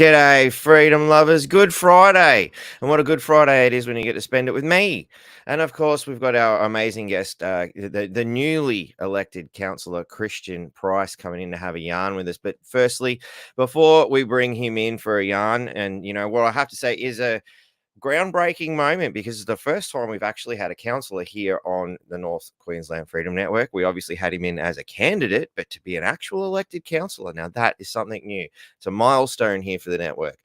G'day, freedom lovers. Good Friday. And what a good Friday it is when you get to spend it with me. And of course, we've got our amazing guest, the newly elected councillor, Kristian Price, coming in to have a yarn with us. But firstly, before we bring him in for a yarn, and what I have to say is a groundbreaking moment because it's the first time we've actually had a councillor here on the North Queensland Freedom Network. We obviously had him in as a candidate, but to be an actual elected councillor, now that is something new. It's a milestone here for the network.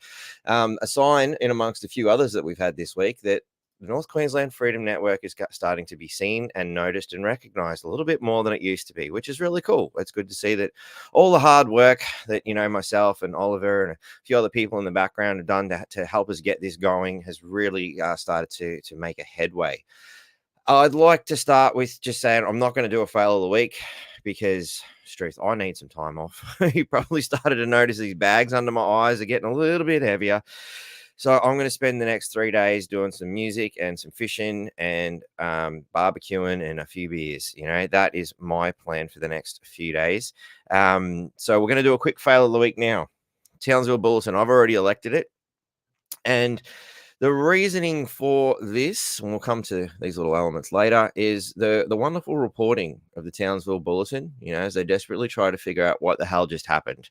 A sign in amongst a few others that we've had this week that the North Queensland Freedom Network is starting to be seen and noticed and recognised a little bit more than it used to be, which is really cool. It's good to see that all the hard work that, myself and Oliver and a few other people in the background have done to help us get this going has really started to make a headway. I'd like to start with just saying I'm not going to do a fail of the week because, truth, I need some time off. You probably started to notice these bags under my eyes are getting a little bit heavier. So I'm going to spend the next 3 days doing some music and some fishing and barbecuing and a few beers. That is my plan for the next few days. So we're going to do a quick fail of the week now. Townsville Bullitne, I've already elected it. And the reasoning for this, and we'll come to these little elements later, is the wonderful reporting of the Townsville Bullitne, as they desperately try to figure out what the hell just happened.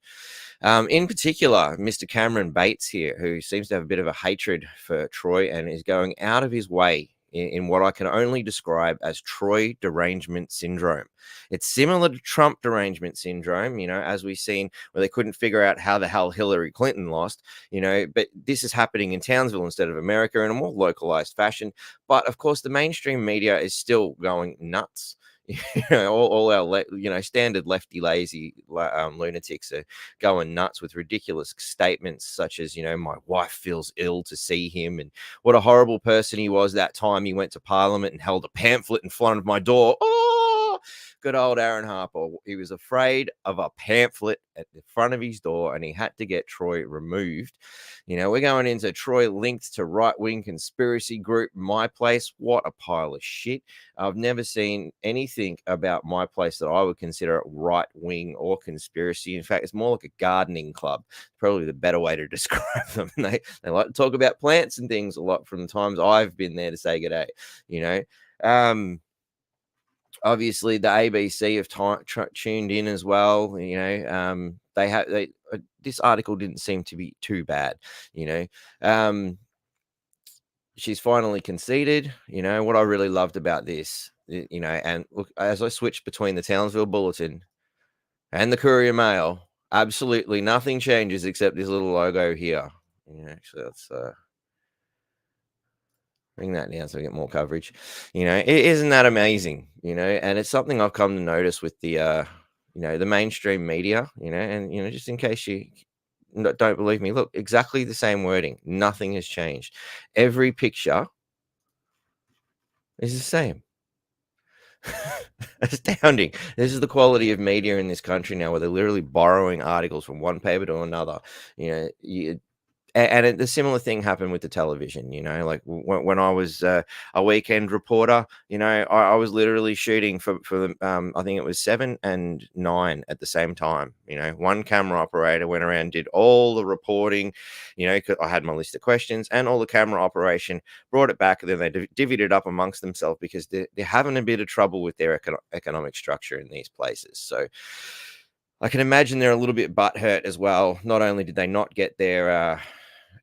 In particular, Mr. Cameron Bates here, who seems to have a bit of a hatred for Troy and is going out of his way in what I can only describe as Troy derangement syndrome. It's similar to Trump derangement syndrome, as we've seen where they couldn't figure out how the hell Hillary Clinton lost, but this is happening in Townsville instead of America in a more localized fashion. But of course, the mainstream media is still going nuts. All our standard lefty lazy lunatics are going nuts with ridiculous statements such as my wife feels ill to see him and what a horrible person he was that time he went to Parliament and held a pamphlet in front of my door. Good old Aaron Harper. He was afraid of a pamphlet at the front of his door and he had to get Troy removed. We're going into Troy linked to right-wing conspiracy group My Place. What a pile of shit. I've never seen anything about My Place that I would consider right-wing or conspiracy. In fact, it's more like a gardening club. Probably the better way to describe them. They like to talk about plants and things a lot from the times I've been there to say good day, Obviously, the ABC have tuned in as well. This article didn't seem to be too bad. She's finally conceded. What I really loved about this, and look, as I switched between the Townsville Bullitne and the Courier Mail, absolutely nothing changes except this little logo here. Actually, let's bring that down so we get more coverage. Isn't that amazing? And it's something I've come to notice with the the mainstream media, and just in case you don't believe me, look, exactly the same wording. Nothing has changed. Every picture is the same. Astounding. This is the quality of media in this country now, where they're literally borrowing articles from one paper to another. And the similar thing happened with the television, like when I was a weekend reporter, I was literally shooting for I think it was 7 and 9 at the same time. One camera operator went around, did all the reporting, 'cause I had my list of questions and all the camera operation, brought it back, and then they divvied it up amongst themselves because they're having a bit of trouble with their economic structure in these places. So I can imagine they're a little bit butthurt as well. Not only did they not get their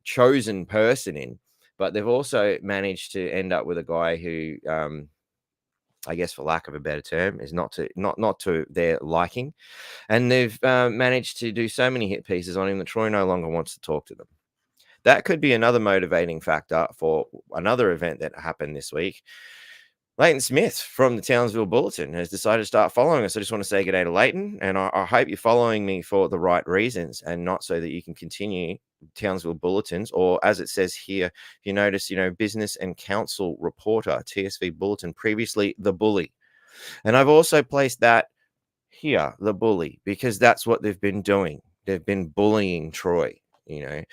chosen person in, but they've also managed to end up with a guy who, I guess, for lack of a better term, is not to their liking, and they've managed to do so many hit pieces on him that Troy no longer wants to talk to them. That could be another motivating factor for another event that happened this week. Leighton Smith from the Townsville Bullitne has decided to start following us. I just want to say good day to Leighton, and I hope you're following me for the right reasons and not so that you can continue Townsville Bulletins, or as it says here, if you notice, business and council reporter, TSV Bullitne, previously the bully. And I've also placed that here, the bully, because that's what they've been doing. They've been bullying Troy, I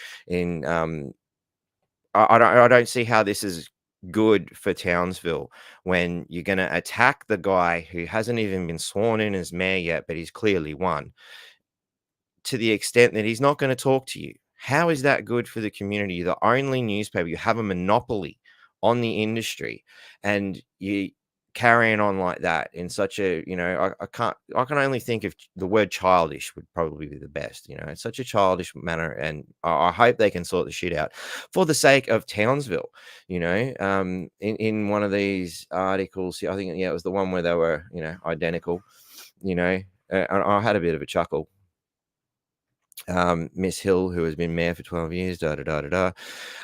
don't see how this is good for Townsville when you're going to attack the guy who hasn't even been sworn in as mayor yet, but he's clearly won, to the extent that he's not going to talk to you. How is that good for the community? You're the only newspaper, you have a monopoly on the industry, and you carrying on like that in such a, I can only think of the word childish would probably be the best. It's such a childish manner, and I hope they can sort the shit out for the sake of Townsville. In one of these articles, I think, yeah, it was the one where they were, identical, I had a bit of a chuckle. Miss Hill, who has been mayor for 12 years, da da da da da.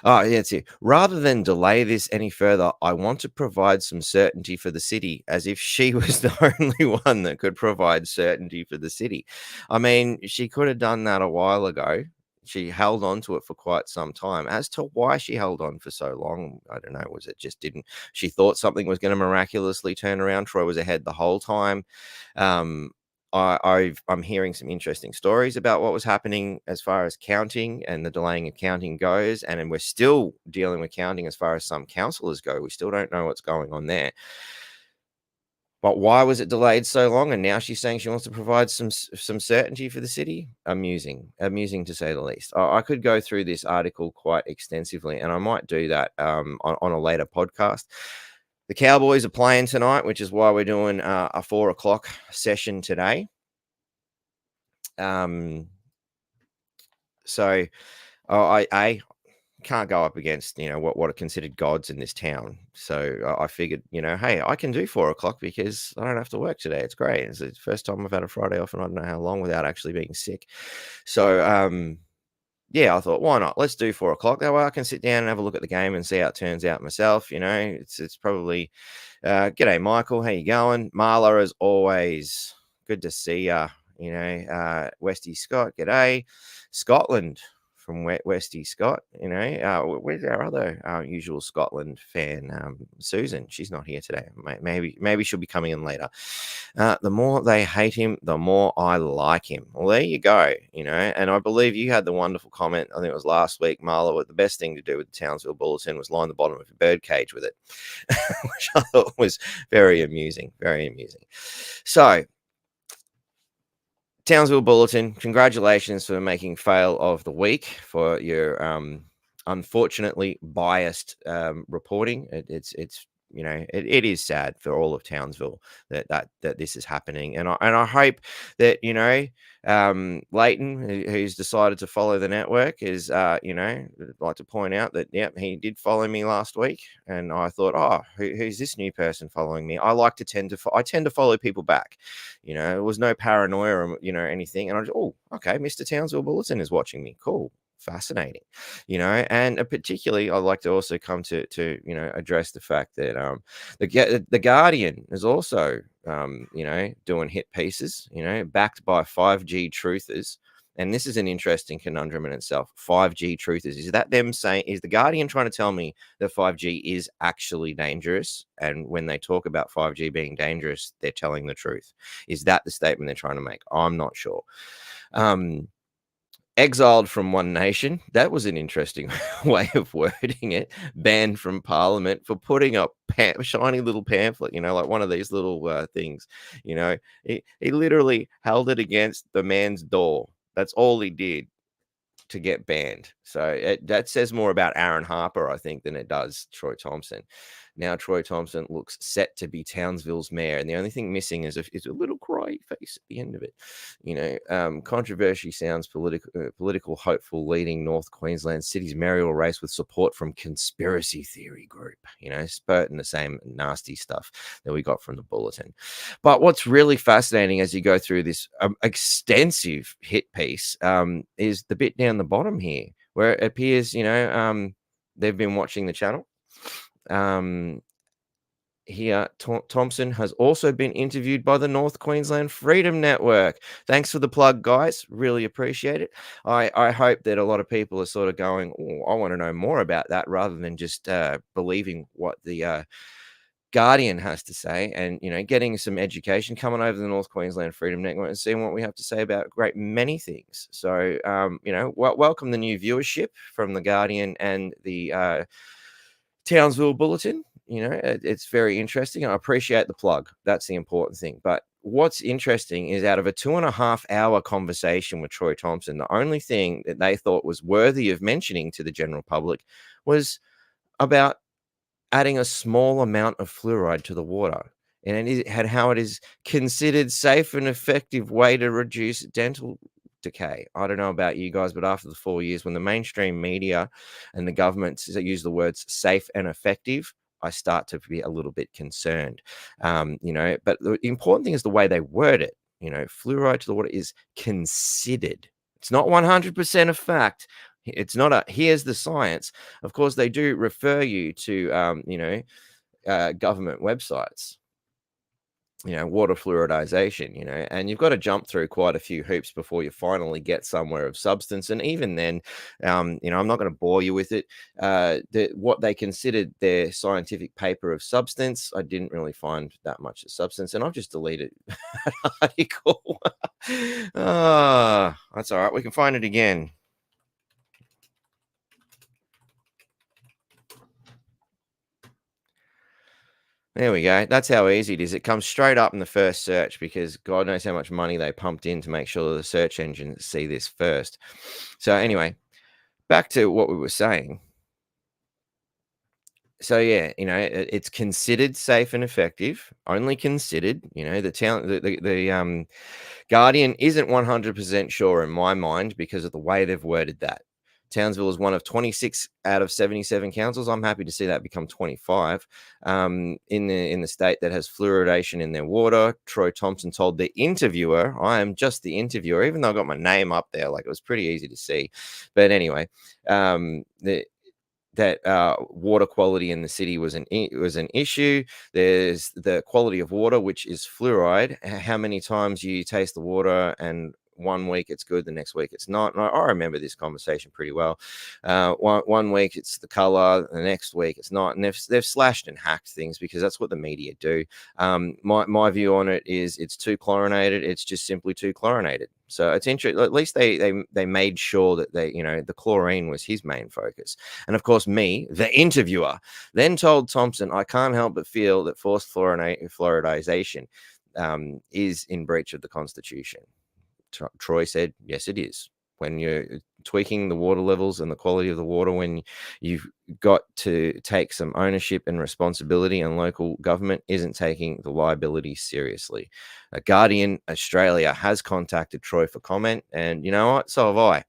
Oh, yeah, that's it. Rather than delay this any further, I want to provide some certainty for the city, as if she was the only one that could provide certainty for the city. I mean, she could have done that a while ago. She held on to it for quite some time. As to why she held on for so long, I don't know. Was it just didn't? She thought something was going to miraculously turn around. Troy was ahead the whole time. I'm hearing some interesting stories about what was happening as far as counting and the delaying of counting goes. And we're still dealing with counting as far as some councillors go. We still don't know what's going on there. But why was it delayed so long? And now she's saying she wants to provide some certainty for the city. Amusing to say the least. I could go through this article quite extensively, and I might do that on a later podcast. The Cowboys are playing tonight, which is why we're doing a 4:00 session today. So I can't go up against, what are considered gods in this town. So I figured, hey, I can do 4:00 because I don't have to work today. It's great. It's the first time I've had a Friday off and I don't know how long without actually being sick. So, yeah, I thought, why not? Let's do 4:00. That way I can sit down and have a look at the game and see how it turns out myself. It's probably, g'day, Michael. How you going? Marla, as always, good to see ya. Westy Scott, g'day. Scotland from Westy Scott. Where's our other usual Scotland fan, Susan? She's not here today. Maybe she'll be coming in later. The more they hate him, the more I like him. Well, there you go. And I believe you had the wonderful comment, I think it was last week, Marla, what the best thing to do with the Townsville Bullitne was line the bottom of a bird cage with it, which I thought was very amusing. So, Townsville Bullitne, congratulations for making fail of the week for your unfortunately biased reporting. It is sad for all of Townsville that this is happening, and I hope that Leighton, who's decided to follow the network, is I'd like to point out that he did follow me last week, and I thought, who's this new person following me? I tend to follow people back. It was no paranoia or anything, and I just, okay, Mr. Townsville Bullitne is watching me. Cool. Fascinating, and particularly I'd like to also come to address the fact that the Guardian is also doing hit pieces, backed by 5G truthers. And this is an interesting conundrum in itself. 5G truthers, is that them saying, is the Guardian trying to tell me that 5G is actually dangerous? And when they talk about 5G being dangerous, they're telling the truth. Is that the statement they're trying to make? I'm not sure. Exiled from One Nation. That was an interesting way of wording it. Banned from Parliament for putting up shiny little pamphlet, like one of these little things. He literally held it against the man's door. That's all he did to get banned. So that says more about Aaron Harper, I think, than it does Troy Thompson. Now Troy Thompson looks set to be Townsville's mayor, and the only thing missing is a little cry face at the end of it. Controversy sounds political hopeful leading North Queensland City's mayoral race with support from conspiracy theory group. Spurting the same nasty stuff that we got from the Bullitne. But what's really fascinating as you go through this extensive hit piece is the bit down the bottom here, where it appears, they've been watching the channel. Here, Thompson has also been interviewed by the North Queensland Freedom Network. Thanks for the plug, guys. Really appreciate it. I hope that a lot of people are sort of going, I want to know more about that, rather than just believing what the Guardian has to say, and getting some education, coming over to the North Queensland Freedom Network and seeing what we have to say about a great many things. So welcome the new viewership from the Guardian and the Townsville Bullitne. It's very interesting. I appreciate the plug. That's the important thing. But what's interesting is out of a 2.5-hour conversation with Troy Thompson, the only thing that they thought was worthy of mentioning to the general public was about adding a small amount of fluoride to the water, and it had how it is considered safe and effective way to reduce dental decay. I don't know about you guys, but after the 4 years, when the mainstream media and the governments use the words safe and effective, I start to be a little bit concerned. But the important thing is the way they word it. Fluoride to the water is considered. It's not 100% a fact. It's not a here's the science. Of course, they do refer you to government websites, water fluoridization, and you've got to jump through quite a few hoops before you finally get somewhere of substance. And even then, I'm not going to bore you with it. What they considered their scientific paper of substance, I didn't really find that much of substance, and I've just deleted that article. That's all right. We can find it again. There we go. That's how easy it is. It comes straight up in the first search because God knows how much money they pumped in to make sure that the search engines see this first. So anyway, back to what we were saying. So yeah, it's considered safe and effective, only considered. The Guardian isn't 100% sure in my mind because of the way they've worded that. Townsville is one of 26 out of 77 councils. I'm happy to see that become 25 in the state that has fluoridation in their water. Troy Thompson told the interviewer, I am just the interviewer, even though I got my name up there, like it was pretty easy to see. But anyway, that water quality in the city was an issue. There's the quality of water, which is fluoride. How many times you taste the water and one week it's good, the next week it's not. And I remember this conversation pretty well. One week it's the color, the next week it's not. And they've slashed and hacked things because that's what the media do. My view on it is it's too chlorinated. It's just simply too chlorinated. So it's interesting. At least they made sure that the chlorine was his main focus. And of course, me, the interviewer, then told Thompson, I can't help but feel that forced fluoridization is in breach of the Constitution. Troy said, yes, it is. When you're tweaking the water levels and the quality of the water, when you've got to take some ownership and responsibility, and local government isn't taking the liability seriously. Guardian Australia has contacted Troy for comment, and you know what? So have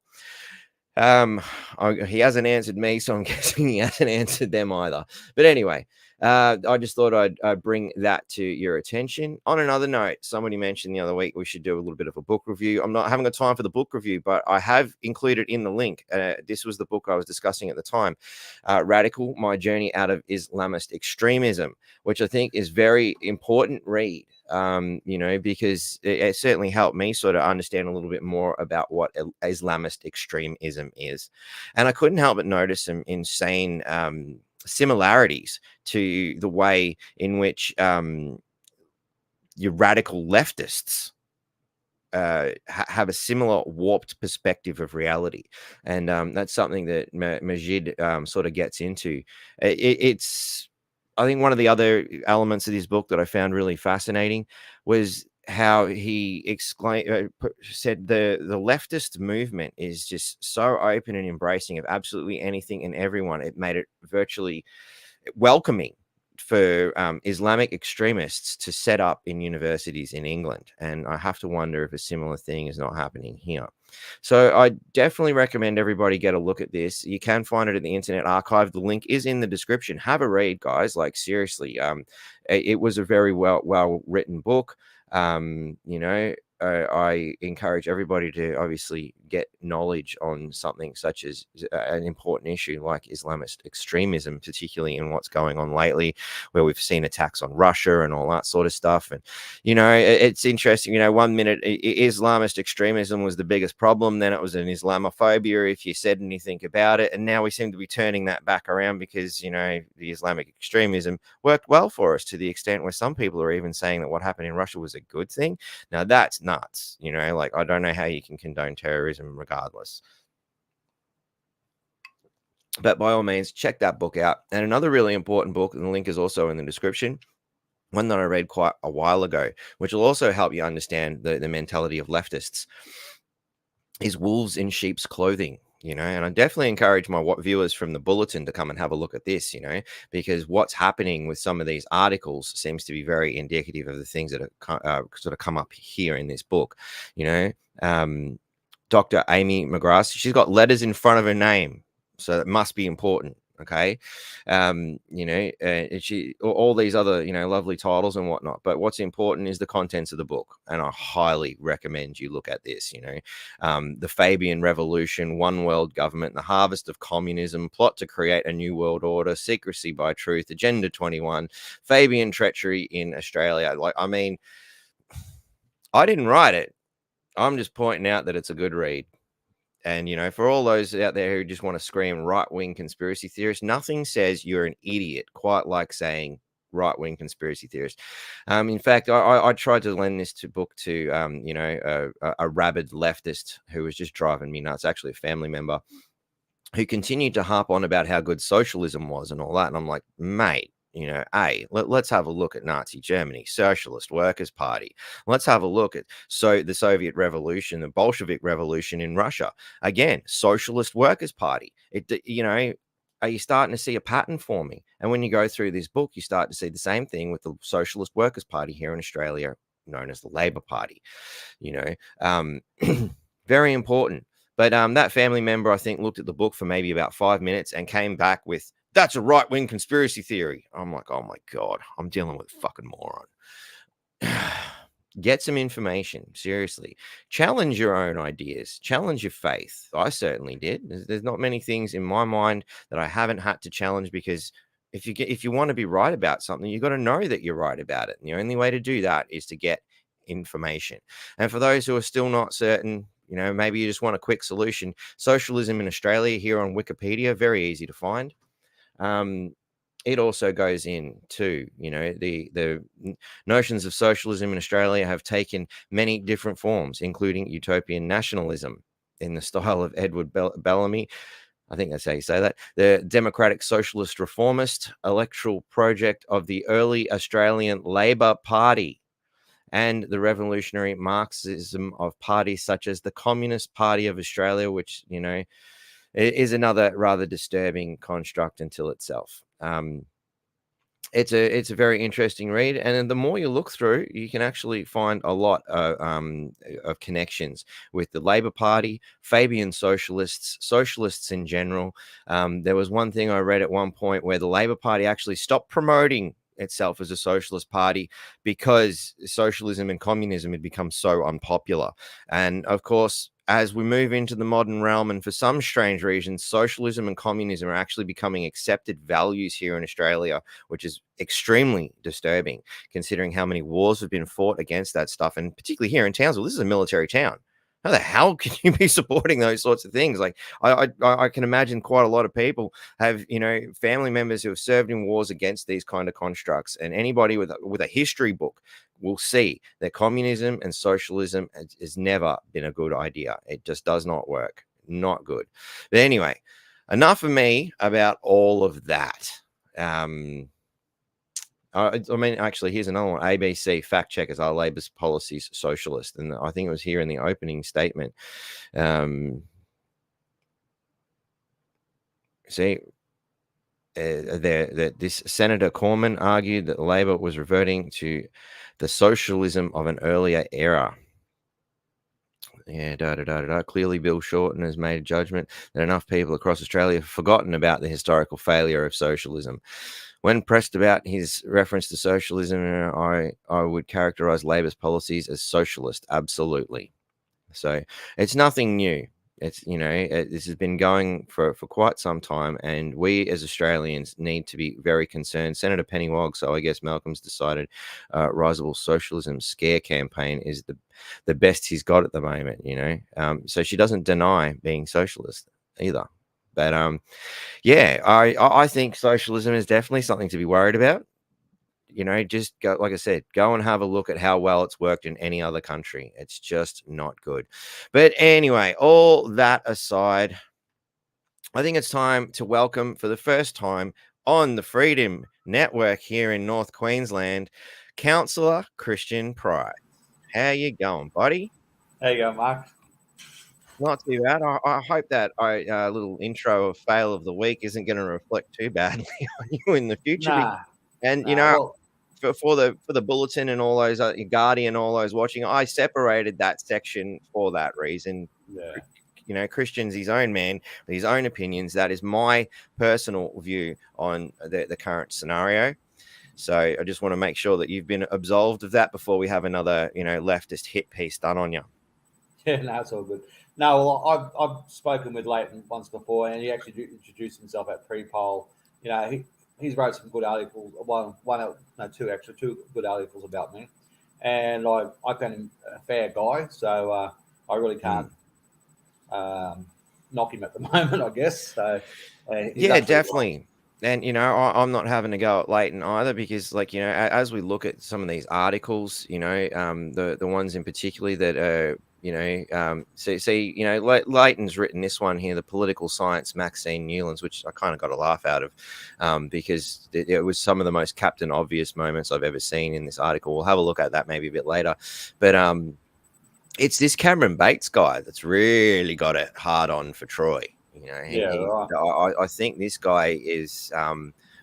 I. He hasn't answered me, so I'm guessing he hasn't answered them either. But anyway, I just thought I'd bring that to your attention. On another note, somebody mentioned the other week we should do a little bit of a book review. I'm not having a time for the book review, but I have included in the link. This was the book I was discussing at the time, Radical: My Journey Out of Islamist Extremism, which I think is very important read. Because it certainly helped me sort of understand a little bit more about what Islamist extremism is. And I couldn't help but notice some insane similarities to the way in which your radical leftists have a similar warped perspective of reality. And that's something that Majid sort of gets into. It's I think one of the other elements of this book that I found really fascinating was how he said the leftist movement is just so open and embracing of absolutely anything and everyone. It made it virtually welcoming for Islamic extremists to set up in universities in England. And I have to wonder if a similar thing is not happening here. So I definitely recommend everybody get a look at this. You can find it at the Internet Archive. The link is in the description. Have a read, guys. Like, seriously, it was a very well written book. I encourage everybody to obviously get knowledge on something such as an important issue like Islamist extremism, particularly in what's going on lately, where we've seen attacks on Russia and all that sort of stuff. And, it's interesting, 1 minute Islamist extremism was the biggest problem. Then it was an Islamophobia if you said anything about it. And now we seem to be turning that back around because, the Islamic extremism worked well for us to the extent where some people are even saying that what happened in Russia was a good thing. Now that's nuts, I don't know how you can condone terrorism regardless. But by all means, check that book out. And another really important book, and the link is also in the description, one that I read quite a while ago, which will also help you understand the mentality of leftists, is wolves in sheep's clothing. And I definitely encourage my viewers from the Bullitne to come and have a look at this, because what's happening with some of these articles seems to be very indicative of the things that have sort of come up here in this book. Dr. Amy McGrath, she's got letters in front of her name, so that must be important. Okay. She all these other, lovely titles and whatnot. But what's important is the contents of the book. And I highly recommend you look at this, the Fabian Revolution, One World Government, the Harvest of Communism, Plot to Create a New World Order, Secrecy by Truth, Agenda 21, Fabian Treachery in Australia. I didn't write it. I'm just pointing out that it's a good read. And, for all those out there who just want to scream right-wing conspiracy theorists, nothing says you're an idiot quite like saying right-wing conspiracy theorist. In fact, I tried to lend this book to, a rabid leftist who was just driving me nuts, actually a family member, who continued to harp on about how good socialism was and all that. And I'm like, mate, let's have a look at Nazi Germany, Socialist Workers' Party. Let's have a look at the Soviet Revolution, the Bolshevik Revolution in Russia. Again, Socialist Workers' Party. Are you starting to see a pattern forming? And when you go through this book, you start to see the same thing with the Socialist Workers' Party here in Australia, known as the Labor Party. Very important. But that family member, I think, looked at the book for maybe about 5 minutes and came back with, "That's a right-wing conspiracy theory." I'm like, oh my God, I'm dealing with a fucking moron. Get some information, seriously. Challenge your own ideas. Challenge your faith. I certainly did. There's not many things in my mind that I haven't had to challenge, because if you want to be right about something, you've got to know that you're right about it. And the only way to do that is to get information. And for those who are still not certain, maybe you just want a quick solution. Socialism in Australia here on Wikipedia, very easy to find. It also goes into, the notions of socialism in Australia have taken many different forms, including utopian nationalism in the style of Edward Bellamy. I think that's how you say that. The democratic socialist reformist electoral project of the early Australian Labor Party, and the revolutionary Marxism of parties such as the Communist Party of Australia, which, is another rather disturbing construct until itself. It's a very interesting read, and the more you look through, you can actually find a lot of connections with the Labor Party, Fabian socialists in general. There was one thing I read at one point where the Labor Party actually stopped promoting itself as a socialist party because socialism and communism had become so unpopular. And of course, as we move into the modern realm, and for some strange reasons, socialism and communism are actually becoming accepted values here in Australia, which is extremely disturbing considering how many wars have been fought against that stuff. And particularly here in Townsville, this is a military town. How the hell can you be supporting those sorts of things? Like, I can imagine quite a lot of people have, family members who have served in wars against these kind of constructs. And anybody with a history book will see that communism and socialism has never been a good idea. It just does not work. Not good. But anyway, enough of me about all of that. Actually, here's another one. ABC fact checkers are Labor's policies socialist, and I think it was here in the opening statement. This Senator Cormann argued that Labor was reverting to the socialism of an earlier era. Clearly, Bill Shorten has made a judgment that enough people across Australia have forgotten about the historical failure of socialism. When pressed about his reference to socialism, I would characterize Labor's policies as socialist. Absolutely. So it's nothing new. It's, this has been going for quite some time, and we as Australians need to be very concerned. Senator Penny Wogg, so I guess Malcolm's decided Risible Socialism scare campaign is the best he's got at the moment, so she doesn't deny being socialist either. But I think socialism is definitely something to be worried about. Just go, like I said, go and have a look at how well it's worked in any other country. It's just not good. But anyway, all that aside, I think it's time to welcome for the first time on the Freedom Network here in North Queensland, Councilor Kristian Price. How you going, buddy? There you go, Mark. Not too bad. I hope that little intro of fail of the week isn't going to reflect too badly on you in the future. Nah, And well, for the Bullitne and all those Guardian, all those watching, I separated that section for that reason. yeah. Kristian's his own man with his own opinions. That is my personal view on the current scenario. So I just want to make sure that you've been absolved of that before we have another, leftist hit piece done on you. Yeah, no, it's all good. No, well, I've spoken with Leighton once before, and he actually introduced himself at pre-poll. He's wrote some good articles. Two good articles about me, and I found him a fair guy. So I really can't knock him at the moment, I guess. So yeah, definitely. Right. And I'm not having to go at Leighton either, because as we look at some of these articles, the ones in particular that are Leighton's written this one here, the political science Maxine Newlands, which I kind of got a laugh out of, because it was some of the most Captain Obvious moments I've ever seen in this article. We'll have a look at that maybe a bit later, but it's this Cameron Bates guy that's really got it hard on for Troy. Right. I think this guy is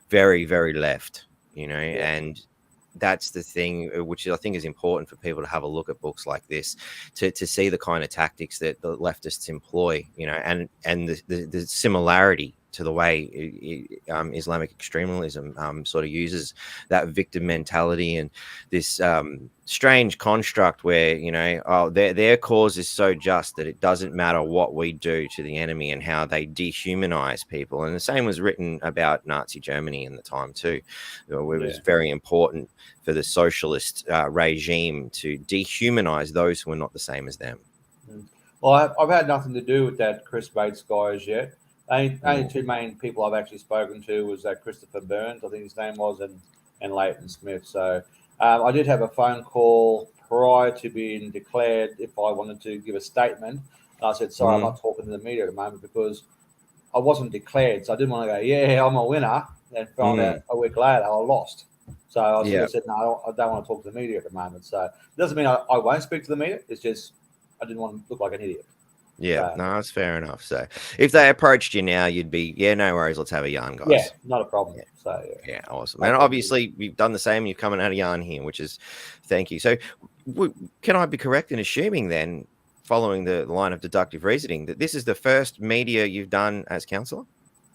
very, very left, and that's the thing, which I think is important for people to have a look at books like this, to see the kind of tactics that the leftists employ, and the similarity to the way Islamic extremism sort of uses that victim mentality and this strange construct where, their cause is so just that it doesn't matter what we do to the enemy, and how they dehumanize people. And the same was written about Nazi Germany in the time too. It was very important for the socialist regime to dehumanize those who are not the same as them. Well, I've had nothing to do with that Chris Bates guy as yet. Only two main people I've actually spoken to was that Christopher Burns, I think his name was, and Leighton Smith. So I did have a phone call prior to being declared if I wanted to give a statement. And I said, sorry, I'm not talking to the media at the moment because I wasn't declared. So I didn't want to go, yeah, I'm a winner, and found out a week later I lost. So I said, no, I don't want to talk to the media at the moment. So it doesn't mean I won't speak to the media. It's just I didn't want to look like an idiot. Yeah, no, that's fair enough. So if they approached you now, you'd be, no worries, let's have a yarn, guys. Yeah, not a problem. Yeah. So yeah, awesome. And obviously you've done the same. You're coming out of yarn here, which is, thank you. So can I be correct in assuming then, following the line of deductive reasoning, that this is the first media you've done as councillor?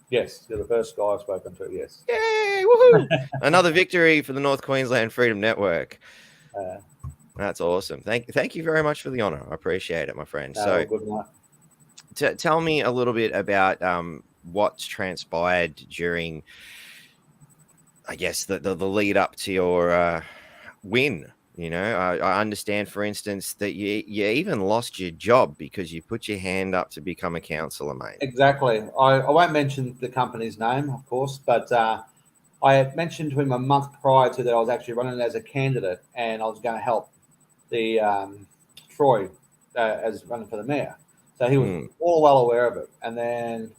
Yes, you're the first guy I've spoken to, yes. Yay, woohoo! Another victory for the North Queensland Freedom Network. That's awesome. Thank you very much for the honor. I appreciate it, my friend. So good night. Tell me a little bit about what's transpired during, I guess, the lead up to your win. I understand, for instance, that you even lost your job because you put your hand up to become a councillor, mate. Exactly. I won't mention the company's name, of course, but I had mentioned to him a month prior to that I was actually running as a candidate, and I was going to help the Troy as running for the mayor. So he was all well aware of it. And then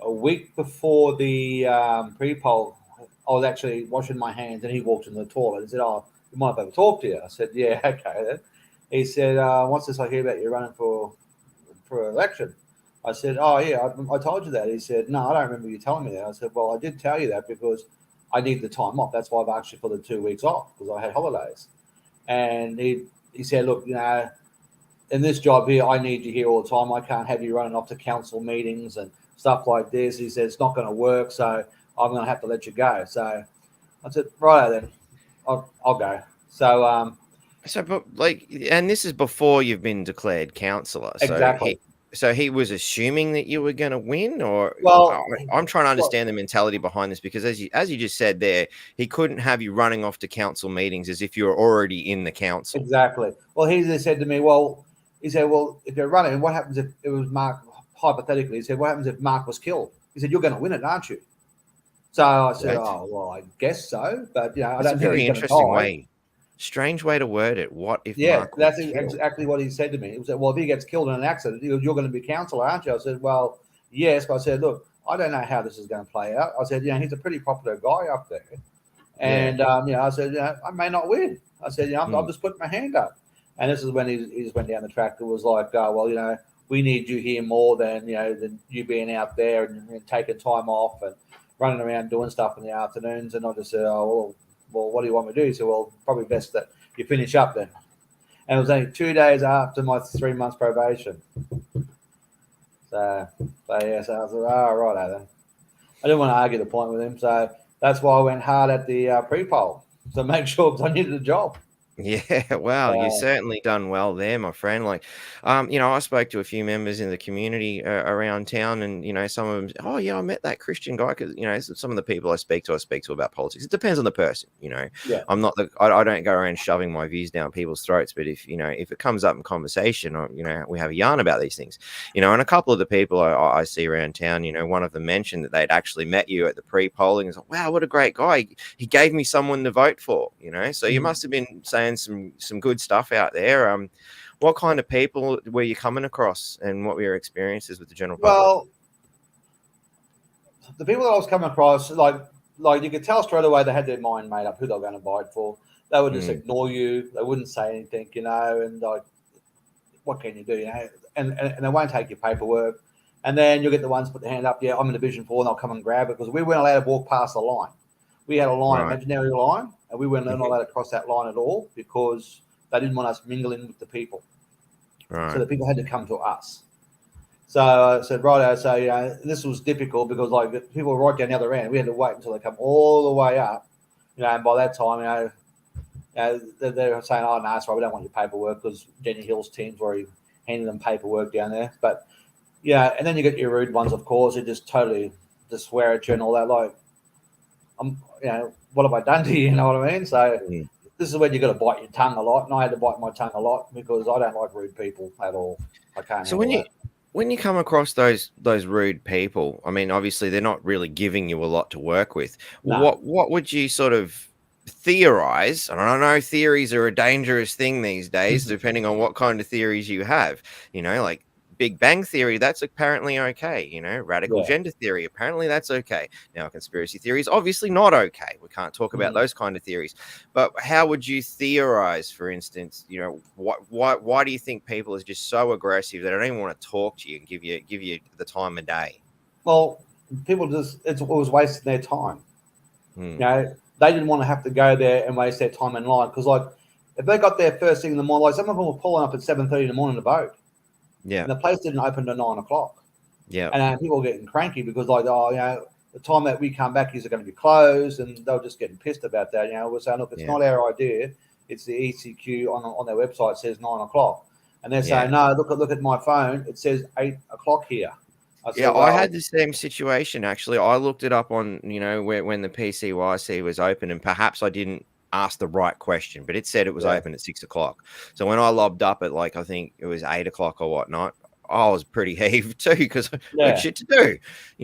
a week before the pre-poll, I was actually washing my hands, and he walked in the toilet and said, "Oh, you might be able to talk to you." I said, "Yeah, okay." Then he said, "What's this I hear about you running for election?" I said, "Oh, yeah, I told you that." He said, "No, I don't remember you telling me that." I said, "Well, I did tell you that because I need the time off. That's why I've asked you for the 2 weeks off, because I had holidays." And he said, "Look, in this job here, I need you here all the time. I can't have you running off to council meetings and stuff like this." He said, "It's not going to work, so I'm going to have to let you go." So I said, "Right then, I'll go." So, and this is before you've been declared councillor. Exactly. So he was assuming that you were going to win, or I'm trying to understand the mentality behind this, because as you just said there, he couldn't have you running off to council meetings as if you were already in the council. Exactly. Well, he said to me, "Well, if you're running, what happens if it was Mark?" Hypothetically, he said, "What happens if Mark was killed?" He said, "You're going to win it, aren't you?" So I said, "Right. Oh, well, I guess so, but I don't think he's going to die." Strange way to word it. What if? Yeah, that's exactly what he said to me. He said, "Well, if he gets killed in an accident, you're going to be councillor, aren't you?" I said, "Well, yes." But I said, "Look, I don't know how this is going to play out. I said, he's a pretty popular guy up there. And, I said, I may not win. I said, I'm just putting my hand up. And this is when he just went down the track. It was like, we need you here more than you being out there and taking time off and running around doing stuff in the afternoons. And I just said, well, what do you want me to do? He said, well, probably best that you finish up then. And it was only 2 days after my 3 months probation. So I was like, right, then. I didn't want to argue the point with him. So that's why I went hard at the pre-poll to make sure because I needed a job. Yeah, wow, you certainly done well there, my friend. Like, I spoke to a few members in the community around town, and some of them, oh yeah, I met that Kristian guy because some of the people I speak to about politics. It depends on the person, Yeah. I'm not I don't go around shoving my views down people's throats, but if it comes up in conversation, or we have a yarn about these things, and a couple of the people I see around town, one of them mentioned that they'd actually met you at the pre-polling. It's like, wow, what a great guy! He gave me someone to vote for, so you must have been saying some good stuff out there. What kind of people were you coming across, and what were your experiences with the general public? Well, the people that I was coming across, like you could tell straight away they had their mind made up who they were going to vote for. They would just ignore you. They wouldn't say anything, and like, what can you do, and they won't take your paperwork. And then you'll get the ones put their hand up, I'm in Division 4, and they'll come and grab it because we weren't allowed to walk past the line. We had a line, imaginary line, and we weren't allowed to cross that line at all because they didn't want us mingling with the people. Right. So the people had to come to us. So I said, right, so this was difficult because like people were right down the other end. We had to wait until they come all the way up, and by that time, they were saying, oh, no, that's right, we don't want your paperwork because Jenny Hill's team's already handing them paperwork down there. But, and then you get your rude ones, of course, who just totally just swear at you and all that, like, what have I done to you? You know what I mean? So this is when you got to bite your tongue a lot, and I had to bite my tongue a lot because I don't like rude people at all. I can't. So when you come across those rude people, I mean, obviously they're not really giving you a lot to work with. No. What would you sort of theorize? And I know theories are a dangerous thing these days, depending on what kind of theories you have. Like Big Bang Theory, that's apparently okay. Radical gender theory, apparently that's okay. Now, conspiracy theory is obviously not okay. We can't talk about those kind of theories. But how would you theorize, for instance, why do you think people are just so aggressive that they don't even want to talk to you and give you the time of day? Well, people it was wasting their time. They didn't want to have to go there and waste their time in line because, like, if they got there first thing in the morning, like some of them were pulling up at 7:30 in the morning to vote. Yeah, and the place didn't open till 9 o'clock. Yeah, and people were getting cranky because, like, the time that we come back is going to be closed, and they were just getting pissed about that. We're saying, look, it's not our idea. It's the ECQ on their website says 9 o'clock, and they're saying, no, look at my phone. It says 8 o'clock here. I had the same situation actually. I looked it up on when the PCYC was open, and perhaps I didn't ask the right question, but it said it was open at 6 o'clock. So when I lobbed up at I think it was 8 o'clock or whatnot, I was pretty heaved too because I had shit to do.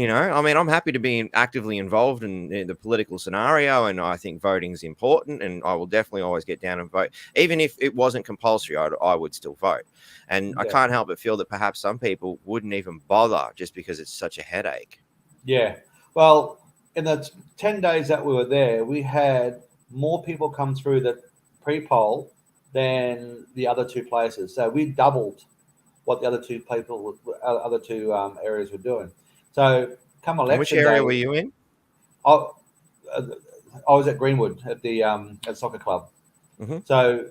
I mean, I'm happy to be actively involved in the political scenario, and I think voting is important, and I will definitely always get down and vote. Even if it wasn't compulsory, I would still vote. And I can't help but feel that perhaps some people wouldn't even bother just because it's such a headache. Yeah. Well, in the 10 days that we were there, we had more people come through the pre-poll than the other two places. So we doubled what the other two areas were doing. So come election which area day, were you in? I was at Greenwood at the soccer club. So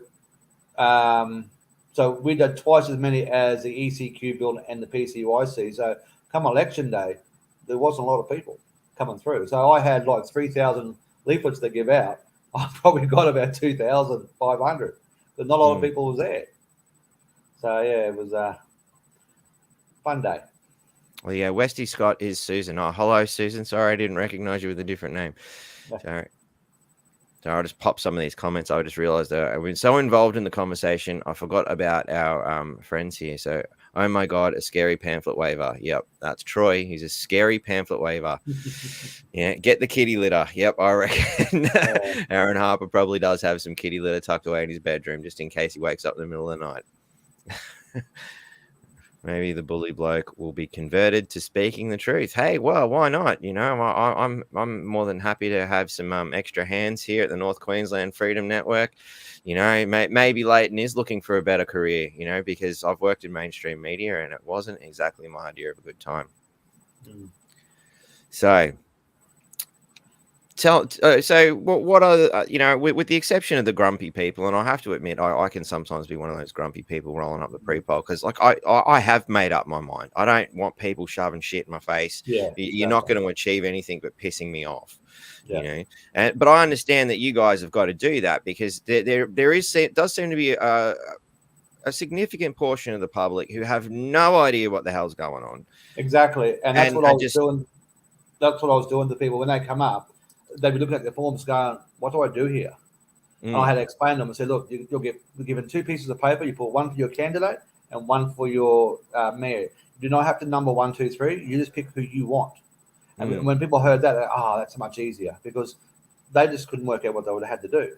so we did twice as many as the ECQ building and the PCYC. So come election day, there wasn't a lot of people coming through. So I had like 3,000 leaflets to give out. I probably got about 2,500, but not a lot of people was there. So it was a fun day. Well, yeah, Westy Scott is Susan. Oh, hello, Susan. Sorry, I didn't recognize you with a different name. Sorry. So I'll just pop some of these comments. I just realized that I've been so involved in the conversation, I forgot about our friends here. So, oh my God, a scary pamphlet waiver. Yep, that's Troy. He's a scary pamphlet waiver. Get the kitty litter. Yep, I reckon Aaron Harper probably does have some kitty litter tucked away in his bedroom just in case he wakes up in the middle of the night. Maybe the bully bloke will be converted to speaking the truth. Hey, well, why not? I'm more than happy to have some extra hands here at the North Queensland Freedom Network. Maybe Leighton is looking for a better career. Because I've worked in mainstream media and it wasn't exactly my idea of a good time. So. What are with the exception of the grumpy people, and I have to admit I can sometimes be one of those grumpy people rolling up the pre-poll because like I have made up my mind. I don't want people shoving shit in my face. Yeah, You're not going to achieve anything but pissing me off. Yeah. But I understand that you guys have got to do that because there does seem to be a significant portion of the public who have no idea what the hell's going on. Exactly, and that's what I was doing. That's what I was doing to people when they come up. They'd be looking at their forms going, what do I do here? And I had to explain to them and say, look, you'll get given 2 pieces of paper. You put one for your candidate and one for your mayor. You do not have to number 1, 2, 3. You just pick who you want. And when people heard that, that's much easier because they just couldn't work out what they would have had to do.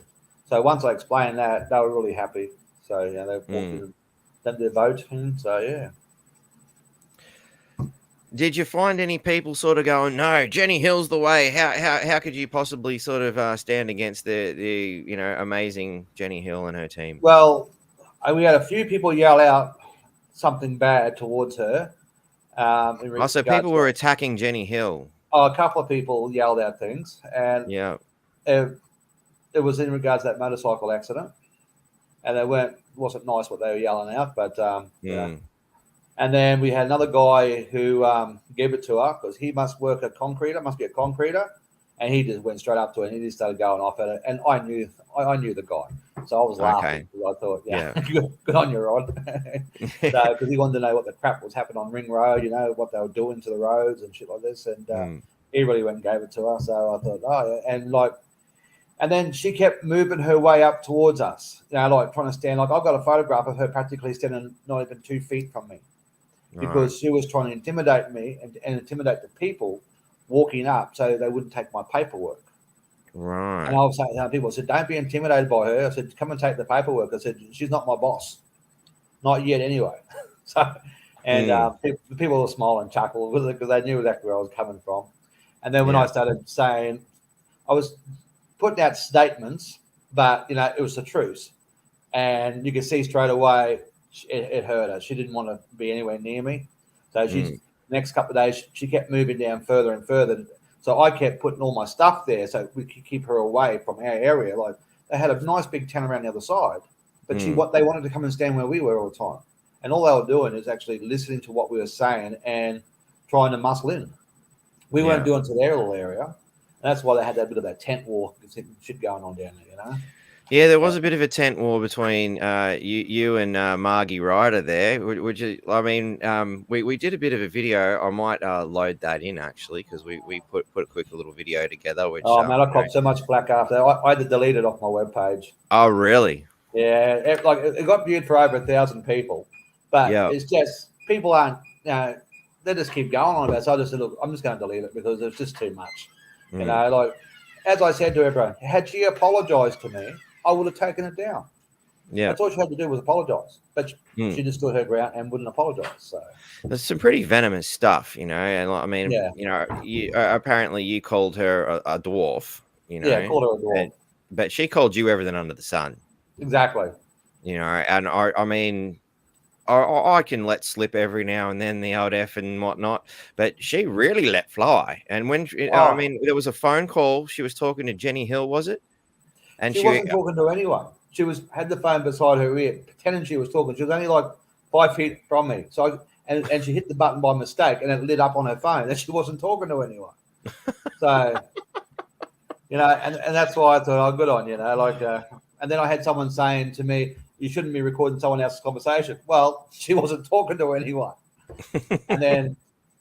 So once I explained that, they were really happy. So, they walked in, done their vote. And so, yeah. Did you find any people sort of going, no, Jenny Hill's the way? How could you possibly sort of stand against the amazing Jenny Hill and her team? Well, we had a few people yell out something bad towards her. So people were attacking Jenny Hill. A couple of people yelled out things, and it was in regards to that motorcycle accident, and wasn't nice what they were yelling out, but And then we had another guy who gave it to her because he must be a concreter, and he just went straight up to it and he just started going off at it. And I knew the guy, so I was laughing. I thought, good on you, Rod. Because he wanted to know what the crap was happening on Ring Road, what they were doing to the roads and shit like this. And he really went and gave it to us. So I thought, and then she kept moving her way up towards us, trying to stand. Like I've got a photograph of her practically standing not even 2 feet from me. Because she was trying to intimidate me and intimidate the people walking up so they wouldn't take my paperwork. Right. And I was saying to people, I said, don't be intimidated by her. I said, come and take the paperwork. I said, she's not my boss. Not yet anyway. People were smiling and chuckle because they knew exactly where I was coming from. And then when I started saying, I was putting out statements, but, it was the truth. And you could see straight away, it hurt her. She didn't want to be anywhere near me. So next couple of days, she kept moving down further and further. So I kept putting all my stuff there so we could keep her away from our area. Like they had a nice big tent around the other side, but they wanted to come and stand where we were all the time. And all they were doing is actually listening to what we were saying and trying to muscle in. We weren't doing to their little area. And that's why they had that bit of that tent war shit going on down there, Yeah, there was a bit of a tent war between you and Margie Ryder there. We did a bit of a video. I might load that in actually because we put a quick little video together. Which man, I copped so much flack after that. I had to delete it off my webpage. Oh, really? Yeah, it got viewed for over 1,000 people, but it's just people aren't. They just keep going on about it. So I just said, look, I'm just going to delete it because it's just too much. As I said to everyone, had she apologized to me, I would have taken it down. Yeah, that's all she had to do was apologize, but she just stood her ground and wouldn't apologize. So there's some pretty venomous stuff, And apparently you called her a dwarf, Yeah, I called her a dwarf, but she called you everything under the sun. Exactly. And I can let slip every now and then the old F and whatnot, but she really let fly. And when there was a phone call, she was talking to Jenny Hill, was it? And she wasn't talking to anyone. She had the phone beside her ear, pretending she was talking. She was only like 5 feet from me. So and she hit the button by mistake, and it lit up on her phone. And she wasn't talking to anyone. So and that's why I thought, good on you, And then I had someone saying to me, "You shouldn't be recording someone else's conversation." Well, she wasn't talking to anyone. And then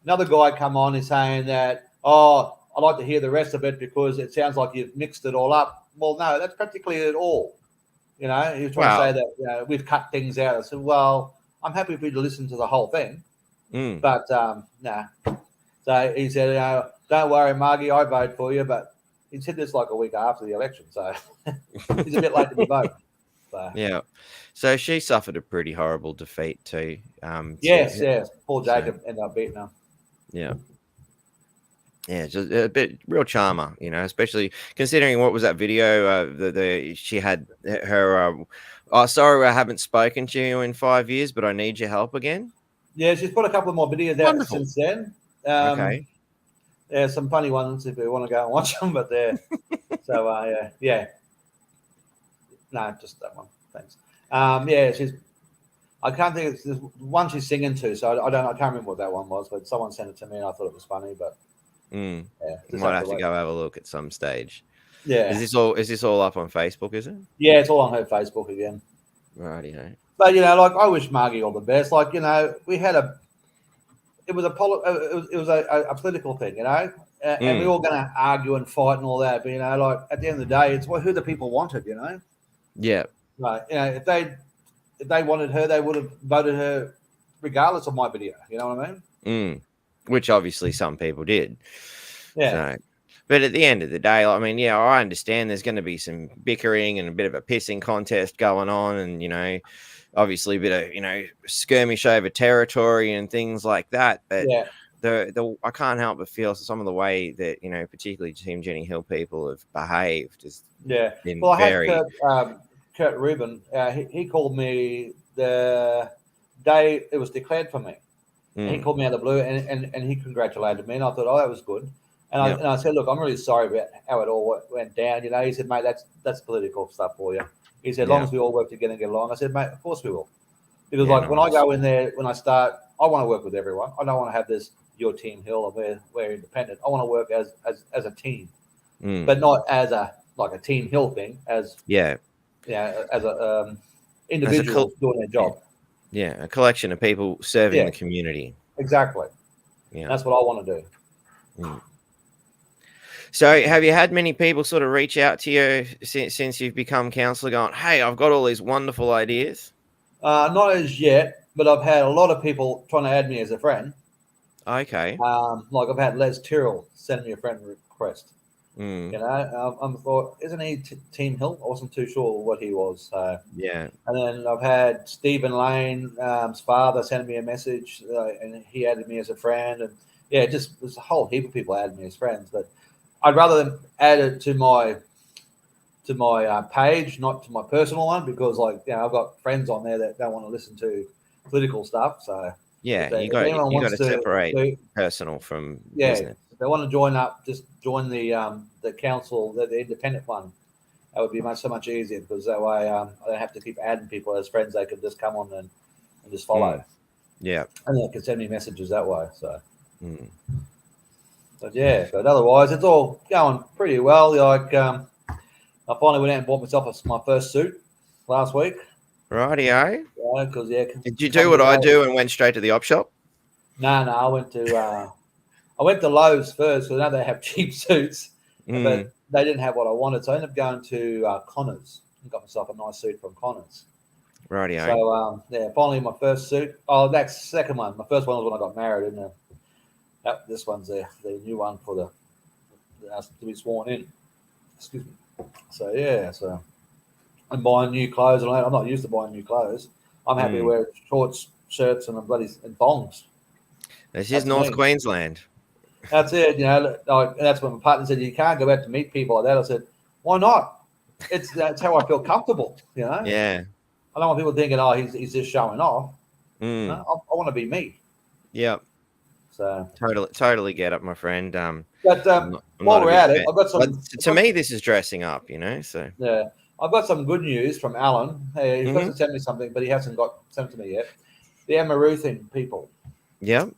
another guy come on and saying that, I'd like to hear the rest of it because it sounds like you've mixed it all up. Well, no, that's practically it all. He was trying to say that we've cut things out. I said, well, I'm happy for you to listen to the whole thing. But, nah. So he said, don't worry, Margie, I vote for you. But he said this like a week after the election. So he's a bit late to be voting. So. Yeah. So she suffered a pretty horrible defeat too. Yes. Poor So, Jacob ended up beating her. yeah. Yeah, just a bit real charmer, especially considering what was that video? She had her. Oh, sorry, I haven't spoken to you in 5 years, but I need your help again. Yeah, she's put a couple of more videos out Wonderful. since then. Okay. There's some funny ones if you want to go and watch them, but they're so yeah. No, just that one. Thanks. Yeah, she's. I can't think. There's one she's singing to, so I can't remember what that one was, but someone sent it to me and I thought it was funny. But Yeah, just might have to go have a look at some stage. Yeah. Is this all up on Facebook? Is it? Yeah, it's all on her Facebook again. Rightio. But I wish Margie all the best. We had it was a political thing, and we were going to argue and fight and all that. But at the end of the day, it's who the people wanted. Yeah. Right. If they wanted her, they would have voted her regardless of my video. You know what I mean? Which obviously some people did. Yeah. So, but at the end of the day, I understand there's going to be some bickering and a bit of a pissing contest going on, and obviously a bit of skirmish over territory and things like that. But I can't help but feel some of the way that particularly Team Jenny Hill people have behaved has been very. I had Kurt Rubin. He called me the day it was declared for me. And he called me out of the blue and he congratulated me, and I thought, oh, that was good. And I said, look, I'm really sorry about how it all went down. He said, mate, that's political stuff for you. He said, as long as we all work together and get along. I said, mate, of course we will. Because when I go in there, when I start, I want to work with everyone. I don't want to have this, your Team Hill or we're independent. I want to work as a team, but not as a Team Hill thing, as a individual doing their job. Yeah, a collection of people serving the community. Exactly. Yeah, that's what I want to do. So have you had many people sort of reach out to you since you've become councillor going, hey, I've got all these wonderful ideas? Not as yet, but I've had a lot of people trying to add me as a friend. Okay. I've had Les Tyrrell send me a friend request. Mm. I thought, isn't he Team Hill? I wasn't too sure what he was. Yeah. And then I've had Stephen Lane's father send me a message, and he added me as a friend. And just there's a whole heap of people added me as friends. But I'd rather them add it to my page, not to my personal one, because I've got friends on there that don't want to listen to political stuff. So yeah, you got to separate personal from business. If they want to join up, just join the council, the independent one. That would be so much easier, because that way I don't have to keep adding people as friends. They could just come on and just follow. Yeah, and they can send me messages that way. So, but otherwise it's all going pretty well. I finally went out and bought myself my first suit last week. Rightio. Because did you do what I do and went straight to the op shop? No, I went to Lowe's first, because I know they have cheap suits, but they didn't have what I wanted. So I ended up going to Connors and got myself a nice suit from Connors. Rightio. So, finally my first suit. Oh, that's the second one. My first one was when I got married, and this one's the new one for to be sworn in. Excuse me. So, I'm buying new clothes, and I'm not used to buying new clothes. I'm happy to wear shorts, shirts, and thongs. This is North Queensland. That's it. That's when my partner said, you can't go out to meet people like that. I said, why not? That's how I feel comfortable. Yeah. I don't want people thinking, oh, he's just showing off. I want to be me. Yep. So totally get it, my friend. But while we're at it, I've got some. But to me, this is dressing up. So yeah, I've got some good news from Alan. He's supposed to send me something, but he hasn't sent it to me yet. The Amaruthin people. Yep.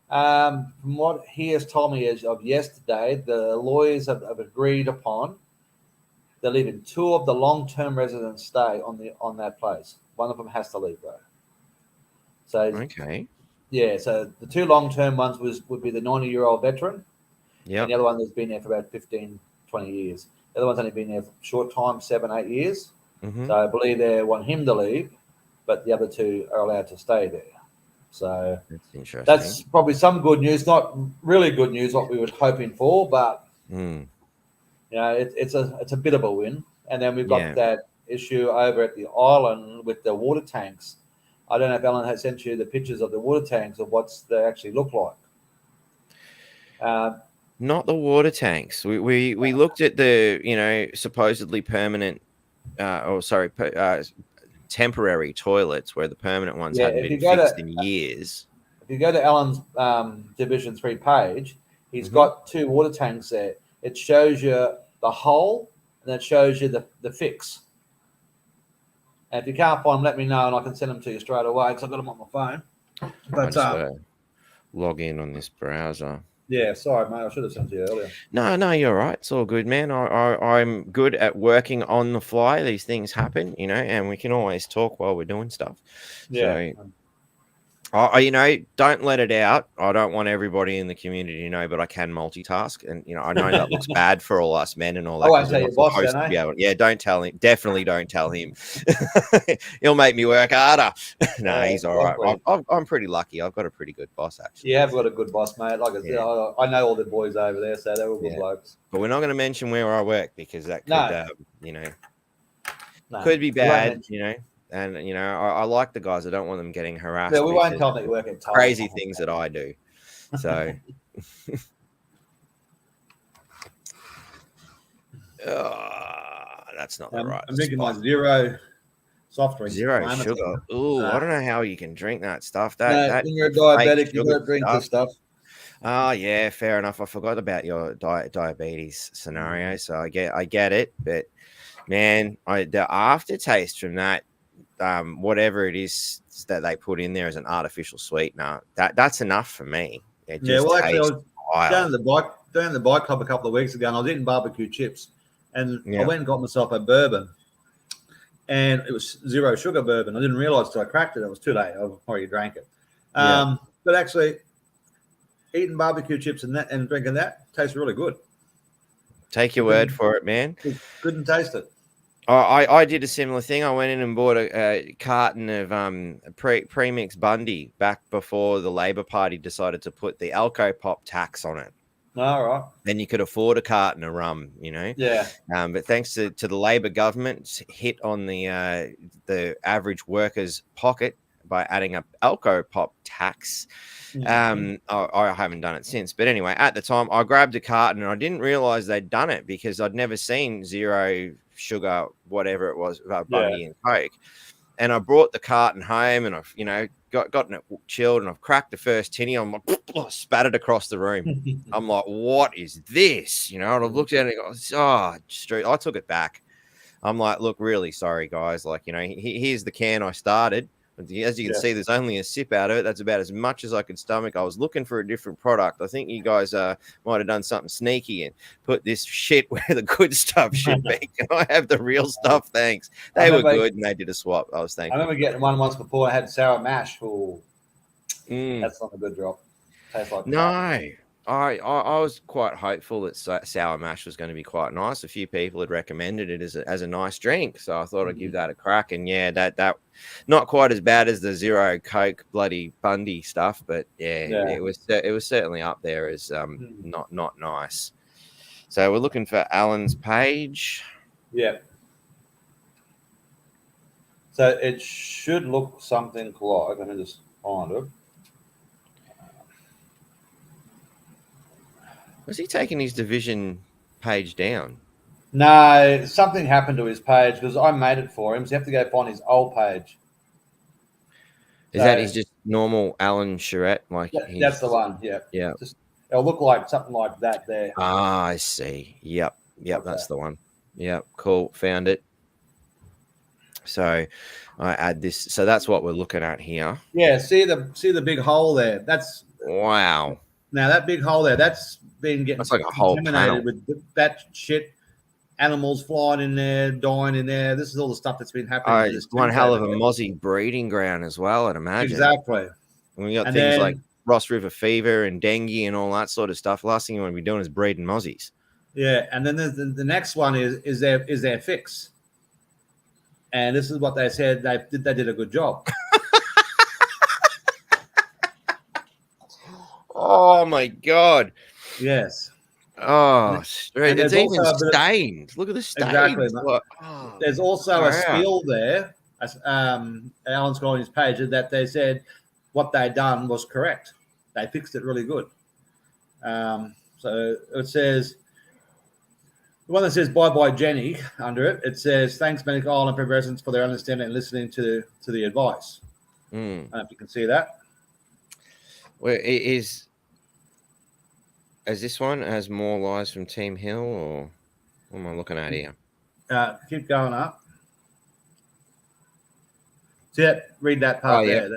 From what he has told me as of yesterday, the lawyers have agreed upon they're leaving 2 of the long-term residents stay on that place. One of them has to leave though. So okay. Yeah, so the 2 long-term ones would be the 90-year-old veteran. Yeah. And the other one that's been there for about 15, 20 years. The other one's only been there for a short time, 7, 8 years. So I believe they want him to leave, but the other 2 are allowed to stay there. So that's interesting. That's probably some good news. Not really good news, what we were hoping for, but it's a bit of a win. And then we've got that issue over at the island with the water tanks. I don't know if Alan has sent you the pictures of the water tanks of what they actually look like. Not the water tanks. We looked at the supposedly permanent, temporary toilets where the permanent ones hadn't been fixed in years. If you go to Alan's Division 3 page, he's got 2 water tanks there. It shows you the hole and it shows you the fix. And if you can't find them, let me know and I can send them to you straight away because I've got them on my phone. But I just log in on this browser. Yeah, sorry, mate. I should have sent to you earlier. No, you're right. It's all good, man. I'm good at working on the fly. These things happen, and we can always talk while we're doing stuff. Yeah. So, don't let it out. I don't want everybody in the community to know, but I can multitask. And, I know that looks bad for all us men and all that. I won't tell your boss, yeah, don't tell him. Definitely don't tell him. He'll make me work harder. No, he's all right. I'm pretty lucky. I've got a pretty good boss, actually. You have got a good boss, mate. Like I said, I know all the boys over there, so they're all good blokes. But we're not going to mention where I work because that could, could be bad, And, I like the guys. I don't want them getting harassed. Yeah, we won't tell them that you work at Townsville. Crazy things that I do. So, that's not the right I'm drinking my zero soft drink. Zero sugar. Ooh, I don't know how you can drink that stuff. When you're a diabetic, you don't drink this stuff. Oh, yeah, fair enough. I forgot about your diabetes scenario. So I get it. But, man, the aftertaste from that, whatever it is that they put in there as an artificial sweetener, that's enough for me. Actually, I was down at the bike club a couple of weeks ago, and I was eating barbecue chips, and I went and got myself a bourbon, and it was zero sugar bourbon. I didn't realize till I cracked it. It was too late. I already drank it. But actually, eating barbecue chips and drinking that tastes really good. Take your word for it, man. Couldn't taste it. I did a similar thing. I went in and bought a carton of premix Bundy back before the Labor Party decided to put the Alco-Pop tax on it. All right. Then you could afford a carton of rum, Yeah. But thanks to the Labor government, hit on the average worker's pocket by adding up Alco-Pop tax. I haven't done it since, but anyway, at the time I grabbed a carton and I didn't realize they'd done it because I'd never seen zero sugar, whatever it was, Bundy and Coke. And I brought the carton home and I've, gotten it chilled and I've cracked the first tinny. I'm like, spattered across the room. I'm like, what is this? And I looked at it and go, I took it back. I'm like, look, really sorry, guys. Like, here's the can I started. As you can see, there's only a sip out of it. That's about as much as I could stomach. I was looking for a different product. I think you guys might have done something sneaky and put this shit where the good stuff should be. Can I have the real stuff? Thanks. They were good and they did a swap. I was thankful. I remember getting one once before. I had sour mash. That's not a good drop. Tastes like I was quite hopeful that sour mash was going to be quite nice. A few people had recommended it as a nice drink, so I thought I'd give that a crack. And that not quite as bad as the zero Coke bloody Bundy stuff, but it was certainly up there as not nice. So we're looking for Alan's page. Yeah. So it should look something like. Let me just find it. Was he taking his division page down? No, something happened to his page because I made it for him. So you have to go find his old page. Is that his just normal Alan Charette? That's the one. Yeah. Yeah. It'll look like something like that there. Ah, I see. Yep. That's the one. Yep. Cool. Found it. So I add this. So that's what we're looking at here. Yeah. See the big hole there. That's wow. Now that big hole there, that's been getting like a whole panel with that shit. Animals flying in there, dying in there. This is all the stuff that's been happening. It's one hell of a mozzie breeding ground as well, I'd imagine. Exactly. And we got things like Ross River fever and dengue and all that sort of stuff. Last thing you want to be doing is breeding mozzies. Yeah, and then the next one is their fix. And this is what they said they did a good job. Oh my God. Yes. Oh, And, straight. and It's there's even also a bit of, stained. Look at the exactly. stains. Like, oh, There's also a far out. spiel there. Alan's got on his page that they said what they'd done was correct. They fixed it really good. So it says, the one that says "Bye Bye Jenny" under it, it says, "Thanks, Medical Island residents, for their understanding and listening to the advice." I don't know if you can see that. Well, it is. As this one has more lies from Team Hill, or what am I looking at here? Keep going up. See that? Read that part there.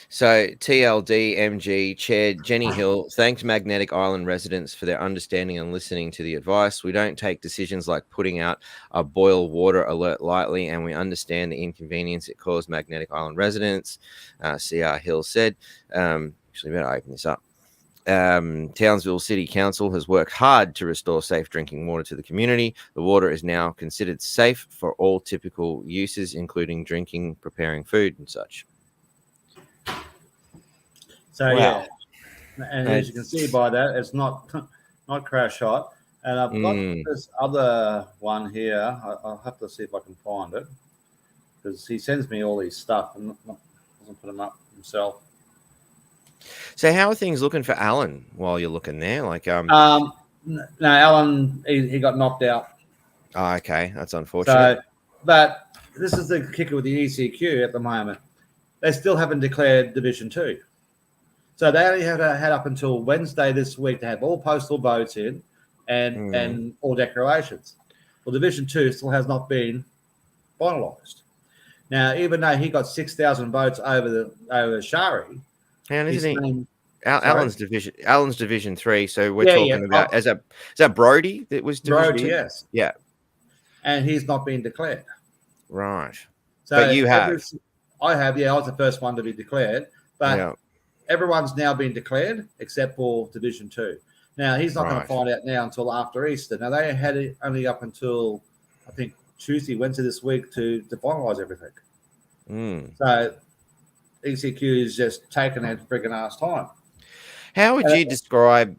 So TLD MG Chair Jenny Hill thanked Magnetic Island residents for their understanding and listening to the advice. We don't take decisions like putting out a boil water alert lightly, and we understand the inconvenience it caused Magnetic Island residents, CR Hill said. Actually, better open this up. Townsville City Council has worked hard to restore safe drinking water to the community. The water is now considered safe for all typical uses, including drinking, preparing food, and such. So wow. Yeah, and as you can see by that, it's not crash hot. And I've got this other one here. I'll have to see if I can find it, because he sends me all these stuff and doesn't put them up himself. So how are things looking for Alan while you're looking there? Like no, Alan he got knocked out. Oh, okay, that's unfortunate. So, but this is the kicker with the ECQ at the moment. They still haven't declared Division 2. So they only had up until Wednesday this week to have all postal votes in and all declarations. Well, Division 2 still has not been finalised. Now, even though he got 6,000 votes over Shari, and isn't he? Alan's Division 3. So we're talking about is that Brody that was Division Brody? 2? Yes. Yeah. And he's not been declared. Right. So but you have. I have. Yeah, I was the first one to be declared, but everyone's now been declared except for Division 2. Now he's not going to find out now until after Easter. Now they had it only up until I think Tuesday, Wednesday this week to finalise everything. So ECQ is just taking their friggin' ass time. How would you describe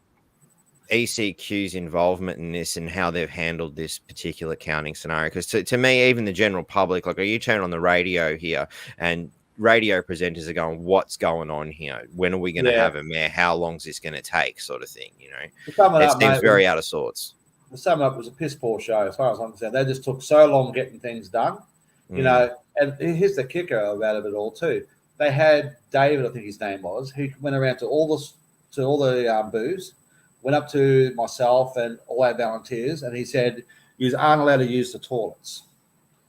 ECQ's involvement in this and how they've handled this particular counting scenario? Because to me, even the general public, like you turn on the radio here and radio presenters are going, what's going on here? When are we going to have a mayor? How long is this going to take? Sort of thing, you know? It seems very out of sorts. To sum it up, it was a piss poor show as far as I'm concerned. They just took so long getting things done, you know. And here's the kicker about it all too. They had David, I think his name was. He went around to all the booths, went up to myself and all our volunteers, and he said, "You aren't allowed to use the toilets."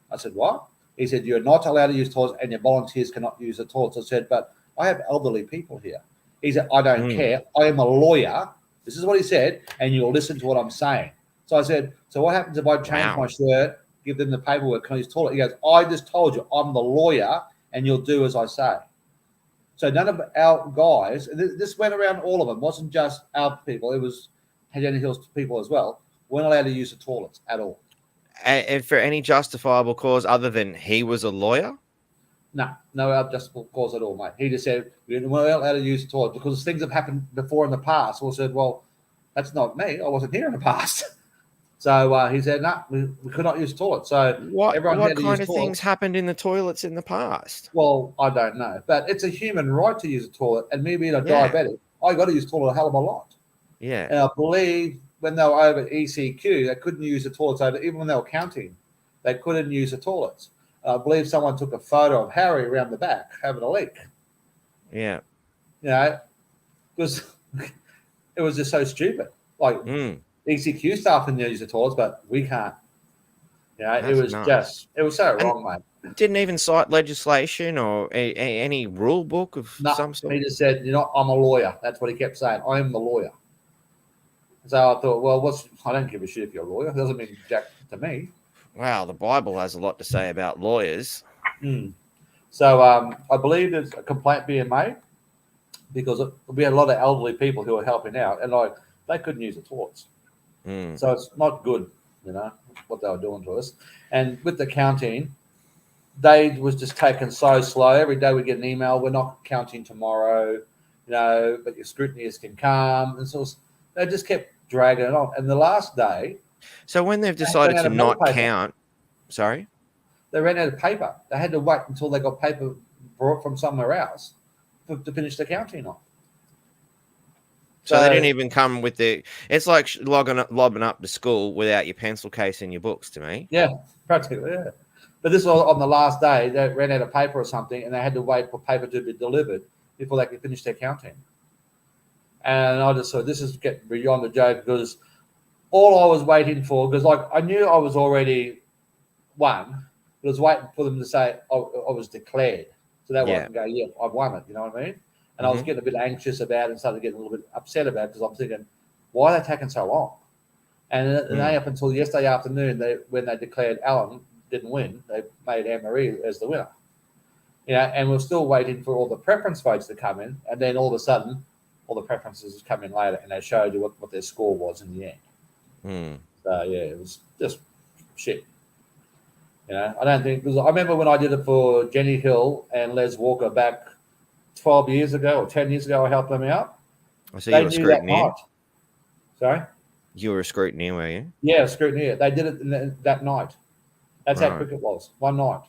I said, "What?" He said, "You're not allowed to use toilets, and your volunteers cannot use the toilets." I said, "But I have elderly people here." He said, "I don't care. I am a lawyer." This is what he said, and you'll listen to what I'm saying. So I said, "So what happens if I change my shirt, give them the paperwork, can I use toilet?" He goes, "I just told you, I'm the lawyer, and you'll do as I say." So none of our guys, this went around all of them, wasn't just our people, it was Jenny Hill's people as well, weren't allowed to use the toilets at all. And for any justifiable cause other than he was a lawyer? No justifiable cause at all, mate. He just said, we weren't allowed to use the toilet because things have happened before in the past. So I said, well, that's not me. I wasn't here in the past. So he said, no, we could not use the toilet. So what kind of things happened in the toilets in the past? Well, I don't know. But it's a human right to use a toilet. And me being a diabetic, I got to use the toilet a hell of a lot. Yeah. And I believe when they were over ECQ, they couldn't use the toilets over, even when they were counting, they couldn't use the toilets. I believe someone took a photo of Harry around the back having a leak. Yeah. You know, it was just so stupid. Like, ECQ staff can use the toilets, but we can't. You know, it was so wrong, mate. Didn't even cite legislation or any rule book of some sort. He just said, I'm a lawyer. That's what he kept saying. I am the lawyer. So I thought, well, I don't give a shit if you're a lawyer. It doesn't mean jack to me. Wow, the Bible has a lot to say about lawyers. So I believe there's a complaint being made because we had a lot of elderly people who were helping out, and they couldn't use the toilets. So it's not good, what they were doing to us. And with the counting, they was just taking so slow. Every day we get an email, we're not counting tomorrow, but your scrutineers can come. And so they just kept dragging it on. And the last day, So when they've they decided ran to out of metal not paper. count, sorry, They ran out of paper. They had to wait until they got paper brought from somewhere else to finish the counting off. so they didn't even come with the. It's like lobbing up to school without your pencil case and your books. To me, Yeah, practically, yeah. But this was on the last day. They ran out of paper or something, and they had to wait for paper to be delivered before they could finish their counting. And I just thought, this is getting beyond the joke, because all I was waiting for, because like I knew I was already won, but I was waiting for them to say I was declared, so that way I can go, yeah, I've won it. You know what I mean? And I was getting a bit anxious about it and started getting a little bit upset about it, because I'm thinking, why are they taking so long? And they, up until yesterday afternoon, when they declared Alan didn't win, they made Anne-Marie as the winner. And we're still waiting for all the preference votes to come in, and then all of a sudden, all the preferences come in later, and they showed you what their score was in the end. So yeah, it was just shit. I don't think, because I remember when I did it for Jenny Hill and Les Walker back 12 years ago or 10 years ago, I helped them out. So you were scrutineer? Sorry? You were a scrutineer, were you? Yeah, scrutineer. They did it that night. That's how quick it was, one night.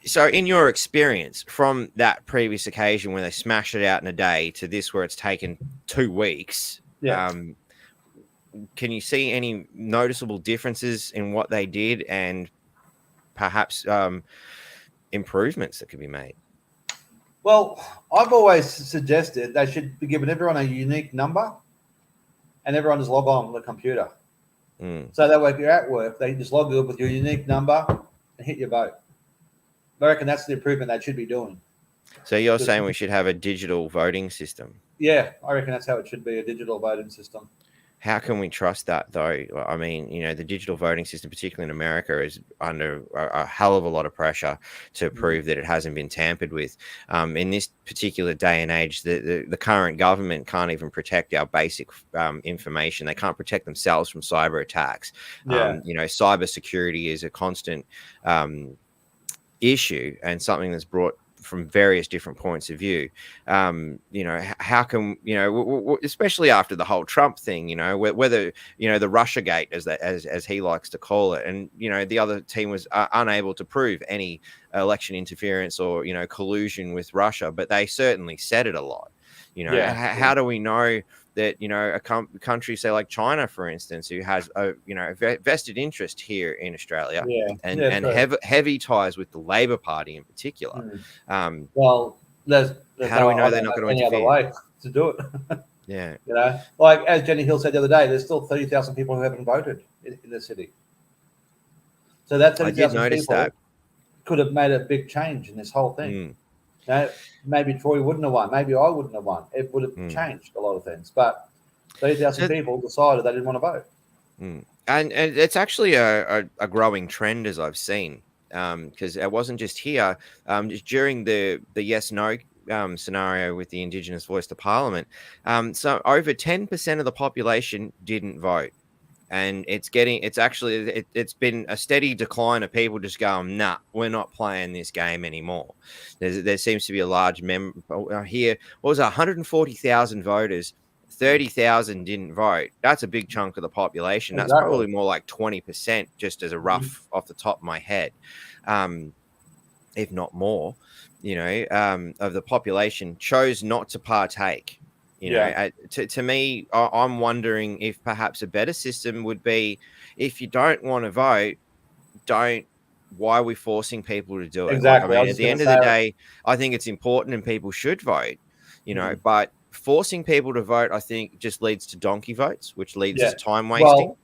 So in your experience from that previous occasion where they smashed it out in a day to this where it's taken 2 weeks, can you see any noticeable differences in what they did and perhaps improvements that could be made? Well, I've always suggested they should be giving everyone a unique number and everyone just log on the computer. So that way if you're at work, they just log in with your unique number and hit your vote. I reckon that's the improvement they should be doing. So you're saying we should have a digital voting system? Yeah, I reckon that's how it should be, a digital voting system. How can we trust that, though? I mean, the digital voting system, particularly in America, is under a hell of a lot of pressure to prove that it hasn't been tampered with. In this particular day and age, the current government can't even protect our basic information. They can't protect themselves from cyber attacks. Cyber security is a constant issue and something that's brought from various different points of view. How can, especially after the whole Trump thing, whether, the Russiagate as he likes to call it. And, the other team was unable to prove any election interference or, collusion with Russia, but they certainly said it a lot. How do we know that, a country, say like China, for instance, who has a vested interest here in Australia and heavy ties with the Labor Party in particular. Well, there's how do we know they're not going to interfere? Any other way to do it? Like as Jenny Hill said the other day, there's still 30,000 people who haven't voted in the city. So that 30,000 people could have made a big change in this whole thing. Maybe Troy wouldn't have won. Maybe I wouldn't have won. It would have changed a lot of things. But 30,000 people decided they didn't want to vote. And it's actually a growing trend, as I've seen, because it wasn't just here. Just during the yes/no scenario with the Indigenous voice to Parliament, so over 10% of the population didn't vote. And it's been a steady decline of people just going, nah, we're not playing this game anymore. There seems to be a large here. What was it, 140,000 voters, 30,000 didn't vote. That's a big chunk of the population. That's probably more like 20%, just as a rough off the top of my head, if not more, of the population chose not to partake. To me, I'm wondering if perhaps a better system would be, if you don't want to vote, why are we forcing people to do it? Exactly. At the end of the day, I think it's important and people should vote, but forcing people to vote, I think, just leads to donkey votes, which leads to time wasting. Well,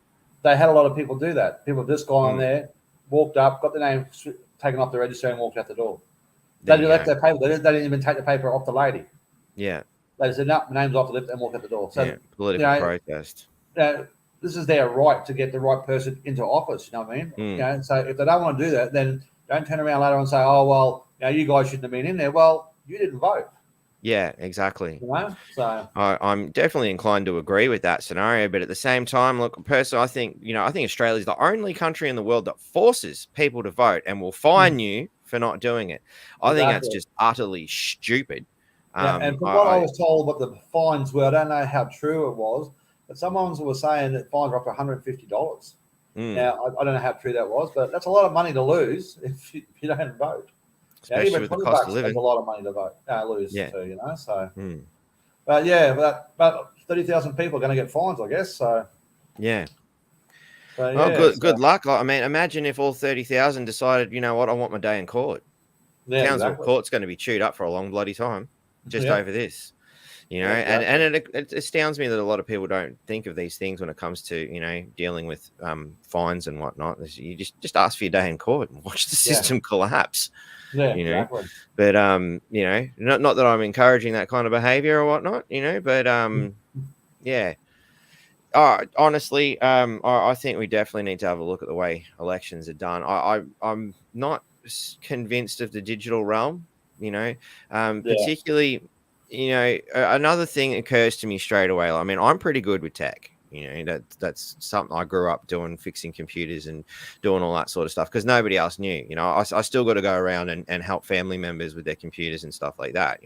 they had a lot of people do that. People just gone on there, walked up, got the name taken off the register and walked out the door. They left their paper. They didn't even take the paper off the lady. Yeah. They said, no, my name's off the list, and walk out the door. So, political protest. This is their right to get the right person into office. You know what I mean? So if they don't want to do that, then don't turn around later and say, oh, well, you guys shouldn't have been in there. Well, you didn't vote. Yeah, exactly. So I'm definitely inclined to agree with that scenario, but at the same time, look, personally, I think Australia is the only country in the world that forces people to vote and will fine you for not doing it. I think that's just utterly stupid. And from what I was told, what the fines were, I don't know how true it was, but someone was saying that fines were up to $150. Now, I don't know how true that was, but that's a lot of money to lose if you don't vote. Especially even with the $20 cost of living. is a lot of money to lose too, So, but 30,000 people are going to get fines, I guess. So, good luck. I mean, imagine if all 30,000 decided, you know what, I want my day in court. Townsville court's going to be chewed up for a long bloody time just over this. And it astounds me that a lot of people don't think of these things when it comes to, dealing with fines and whatnot. You just ask for your day in court and watch the system collapse. Exactly. But not that I'm encouraging that kind of behavior or whatnot, but honestly, I think we definitely need to have a look at the way elections are done. I'm not convinced of the digital realm, particularly. Another thing occurs to me straight away. I mean, I'm pretty good with tech. That's something I grew up doing, fixing computers and doing all that sort of stuff because nobody else knew. I still got to go around and help family members with their computers and stuff like that.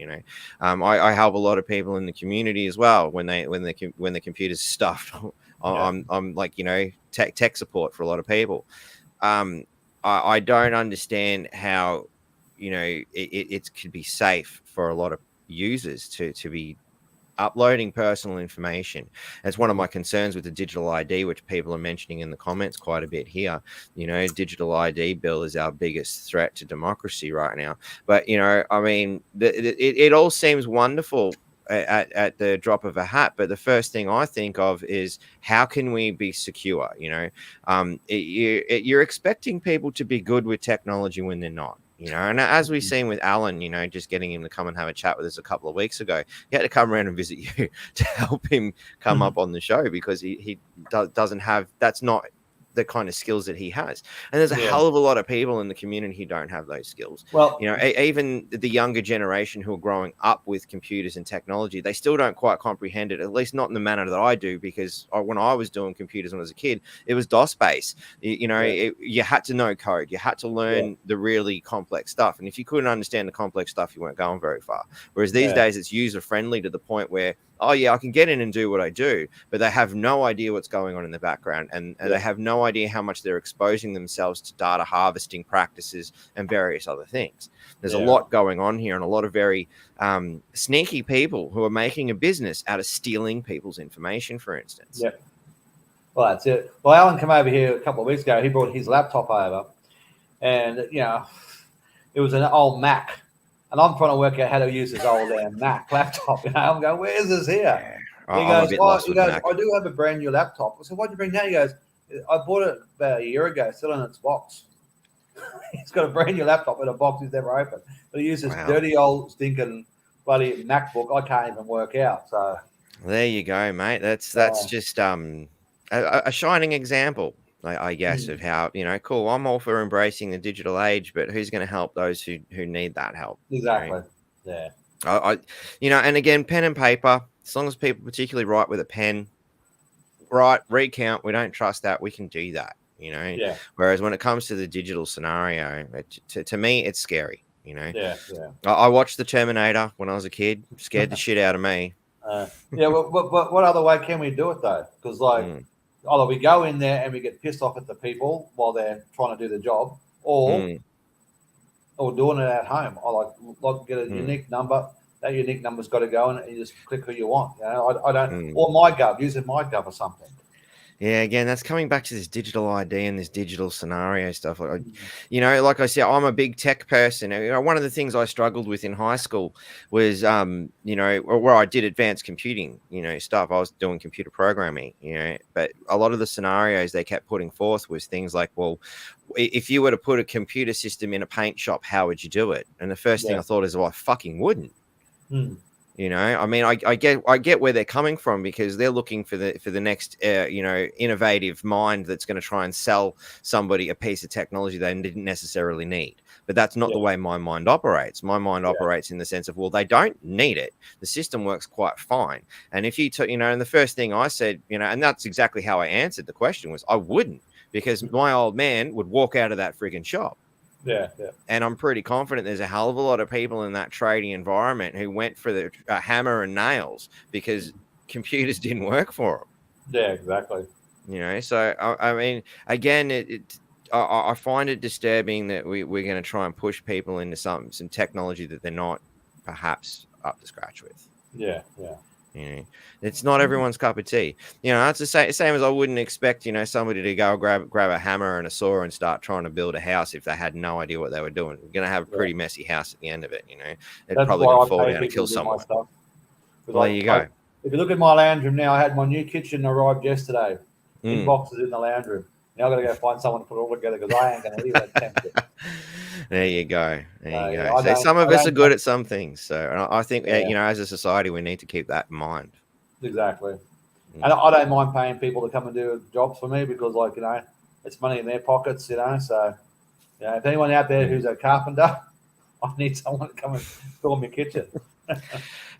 I help a lot of people in the community as well when the computer's stuffed. I'm like tech support for a lot of people. I don't understand how it could be safe for a lot of users to be uploading personal information. That's one of my concerns with the digital ID, which people are mentioning in the comments quite a bit here. Digital ID bill is our biggest threat to democracy right now. But I mean, it all seems wonderful at the drop of a hat, but the first thing I think of is how can we be secure? You're expecting people to be good with technology when they're not. And as we've seen with Alan, just getting him to come and have a chat with us a couple of weeks ago, he had to come around and visit you to help him come up on the show because he doesn't have, that's not the kind of skills that he has. And there's a hell of a lot of people in the community who don't have those skills. Well, even the younger generation who are growing up with computers and technology, they still don't quite comprehend it, at least not in the manner that I do, because when I was doing computers when I was a kid, it was DOS based. You had to know code. You had to learn the really complex stuff. And if you couldn't understand the complex stuff, you weren't going very far. Whereas these days it's user friendly to the point where, I can get in and do what I do, but they have no idea what's going on in the background, and they have no idea how much they're exposing themselves to data harvesting practices and various other things. There's a lot going on here, and a lot of very sneaky people who are making a business out of stealing people's information, for instance. Yeah. Well, that's it. Well, Alan came over here a couple of weeks ago. He brought his laptop over, and it was an old Mac. And I'm trying to work out how to use this old Mac laptop. I'm going, where's this here? He goes, I do have a brand new laptop. I said, why'd you bring that? He goes, I bought it about a year ago, still in its box. He's got a brand new laptop in a box he's never opened. But he uses this dirty old stinking bloody MacBook I can't even work out. So there you go, mate. That's just a shining example, I guess, of how, cool, I'm all for embracing the digital age, but who's going to help those who need that help? Exactly. Right? Yeah. And again, pen and paper, as long as people particularly write with a pen, recount, we don't trust that, we can do that, Whereas when it comes to the digital scenario, to me, it's scary, I watched The Terminator when I was a kid, scared the shit out of me. What other way can we do it, though? Because, either we go in there and we get pissed off at the people while they're trying to do the job, or doing it at home. I like get a unique number. That unique number's got to go in, and you just click who you want. I don't. Or MyGov, using MyGov or something. Yeah, again, that's coming back to this digital ID and this digital scenario stuff. Like I said, I'm a big tech person. One of the things I struggled with in high school was, where I did advanced computing, stuff. I was doing computer programming, but a lot of the scenarios they kept putting forth was things like, well, if you were to put a computer system in a paint shop, how would you do it? And the first thing I thought is, well, I fucking wouldn't. I mean, I get where they're coming from, because they're looking for the next innovative mind that's going to try and sell somebody a piece of technology they didn't necessarily need. But that's not the way my mind operates. My mind operates in the sense of, well, they don't need it. The system works quite fine. And if you and the first thing I said, and that's exactly how I answered the question was, I wouldn't, because my old man would walk out of that friggin' shop. Yeah, yeah. And I'm pretty confident there's a hell of a lot of people in that trading environment who went for the hammer and nails because computers didn't work for them. Yeah, exactly. So I mean, again, I find it disturbing that we're going to try and push people into some technology that they're not perhaps up to scratch with. Yeah, yeah. It's not everyone's cup of tea. It's the same as I wouldn't expect, somebody to go grab a hammer and a saw and start trying to build a house if they had no idea what they were doing. We're going to have a pretty messy house at the end of it. It's That's probably why going I to fall pay down and people kill to do my someone. stuff. Well, there you go. If you look at my lounge room now, I had my new kitchen arrived yesterday. In boxes in the lounge room. Now I've got to go find someone to put it all together because I ain't going to leave that tempted. There you go. There you go. So some of us are good at some things. So I think, as a society, we need to keep that in mind. Exactly. And I don't mind paying people to come and do jobs for me because, it's money in their pockets, So, if anyone out there who's a carpenter, I need someone to come and build my kitchen.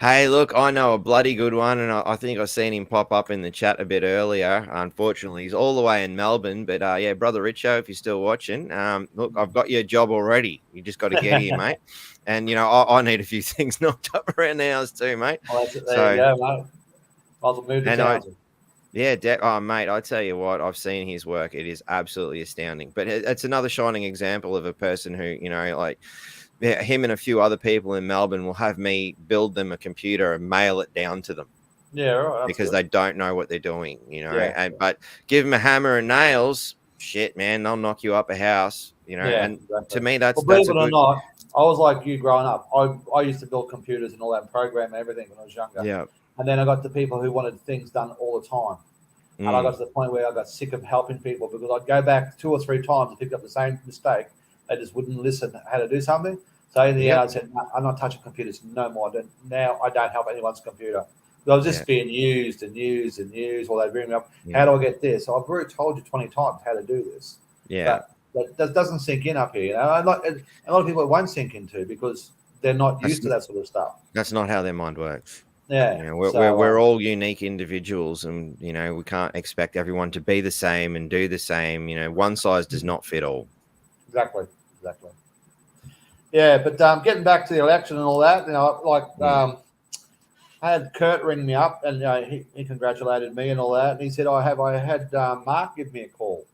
Hey, look, I know a bloody good one, and I think I've seen him pop up in the chat a bit earlier. Unfortunately, he's all the way in Melbourne, but Brother Richo, if you're still watching, look, I've got you a job already. You just got to get here, mate. And I need a few things knocked up around the house too, mate. Well, there you go, mate. I'll move to Townsville. Mate, I tell you what, I've seen his work. It is absolutely astounding. But it's another shining example of a person who, him and a few other people in Melbourne will have me build them a computer and mail it down to them. Yeah, right. Because they don't know what they're doing, But give them a hammer and nails, shit, man, they'll knock you up a house, And exactly. To me, that's believe it or not, I was like you growing up. I used to build computers and all that, program and everything when I was younger. Yeah. And then I got to people who wanted things done all the time. And I got to the point where I got sick of helping people because I'd go back 2 or 3 times and pick up the same mistake. They just wouldn't listen how to do something. So in the end, I said, no, I'm not touching computers no more. Now I don't help anyone's computer. I was just being used while they bring me up. How do I get this? So I've already told you 20 times how to do this. Yeah. But that doesn't sink in up here. A lot of people it won't sink into because they're not used to that sort of stuff. That's not how their mind works. Yeah. We're all unique individuals, and we can't expect everyone to be the same and do the same. One size does not fit all. Exactly. Yeah, but getting back to the election and all that, I had Kurt ring me up and he congratulated me and all that. And he said, I had Mark give me a call.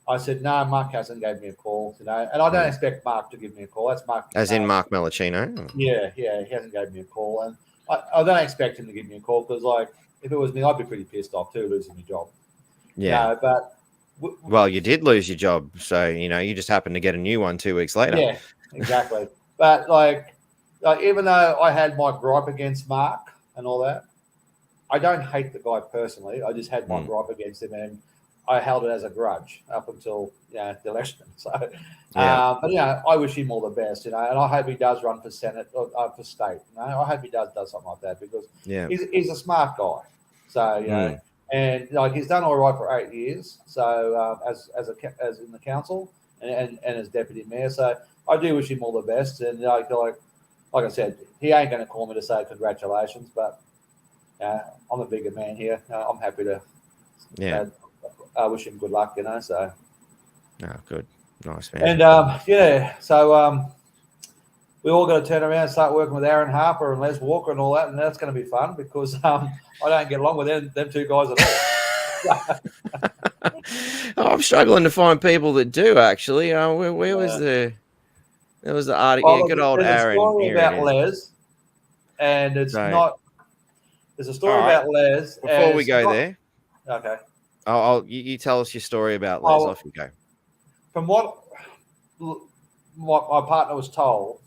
I said, no, Mark hasn't gave me a call today. And I don't expect Mark to give me a call. That's Mark. As in Mark Mellicino? Yeah, he hasn't gave me a call. And I don't expect him to give me a call because, if it was me, I'd be pretty pissed off too, losing my job. Yeah. Well, you did lose your job. So, you just happened to get a new one 2 weeks later. Yeah, exactly. But, even though I had my gripe against Mark and all that, I don't hate the guy personally. I just had my gripe against him, and I held it as a grudge up until the election. So, but I wish him all the best, and I hope he does run for Senate or for state. I hope he does something like that because he's a smart guy. So and he's done all right for 8 years. So as in the council and as deputy mayor. So I do wish him all the best, and like I said, he ain't going to call me to say congratulations, but I'm a bigger man here. I'm happy to wish him good luck, So, good, nice man. And so we all got to turn around and start working with Aaron Harper and Les Walker and all that, and that's going to be fun because I don't get along with them 2 guys at all. I'm struggling to find people that do actually. Where was there was the article? Well, good old Aaron. There's a story about Les, and it's not. There's a story about Les. Before we go there, okay. You tell us your story about Les. Off you go. From what my partner was told,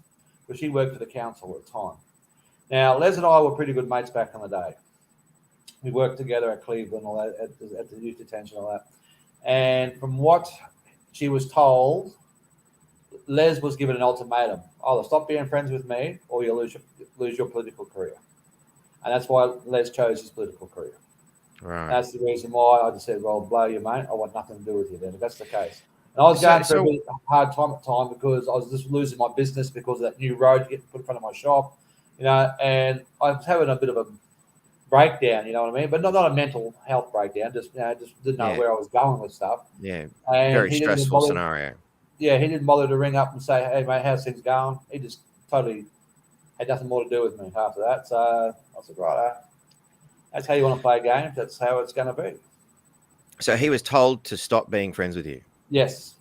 because she worked for the council at the time. Now, Les and I were pretty good mates back in the day. We worked together at Cleveland, all that, at the youth detention, all that. And from what she was told, Les was given an ultimatum: either stop being friends with me, or you'll lose your political career. And that's why Les chose his political career. Right. That's the reason why I just said, well, blow you, mate. I want nothing to do with you then, if that's the case. And I was going through a bit hard time at the time because I was just losing my business because of that new road getting put in front of my shop, and I was having a bit of a breakdown, you know what I mean? But not a mental health breakdown, just didn't know where I was going with stuff. Yeah, and very stressful scenario. he didn't bother to ring up and say, "Hey, mate, how's things going?" He just totally had nothing more to do with me after that. So I said, right, that's how you want to play games. That's how it's going to be. So he was told to stop being friends with you. Yes.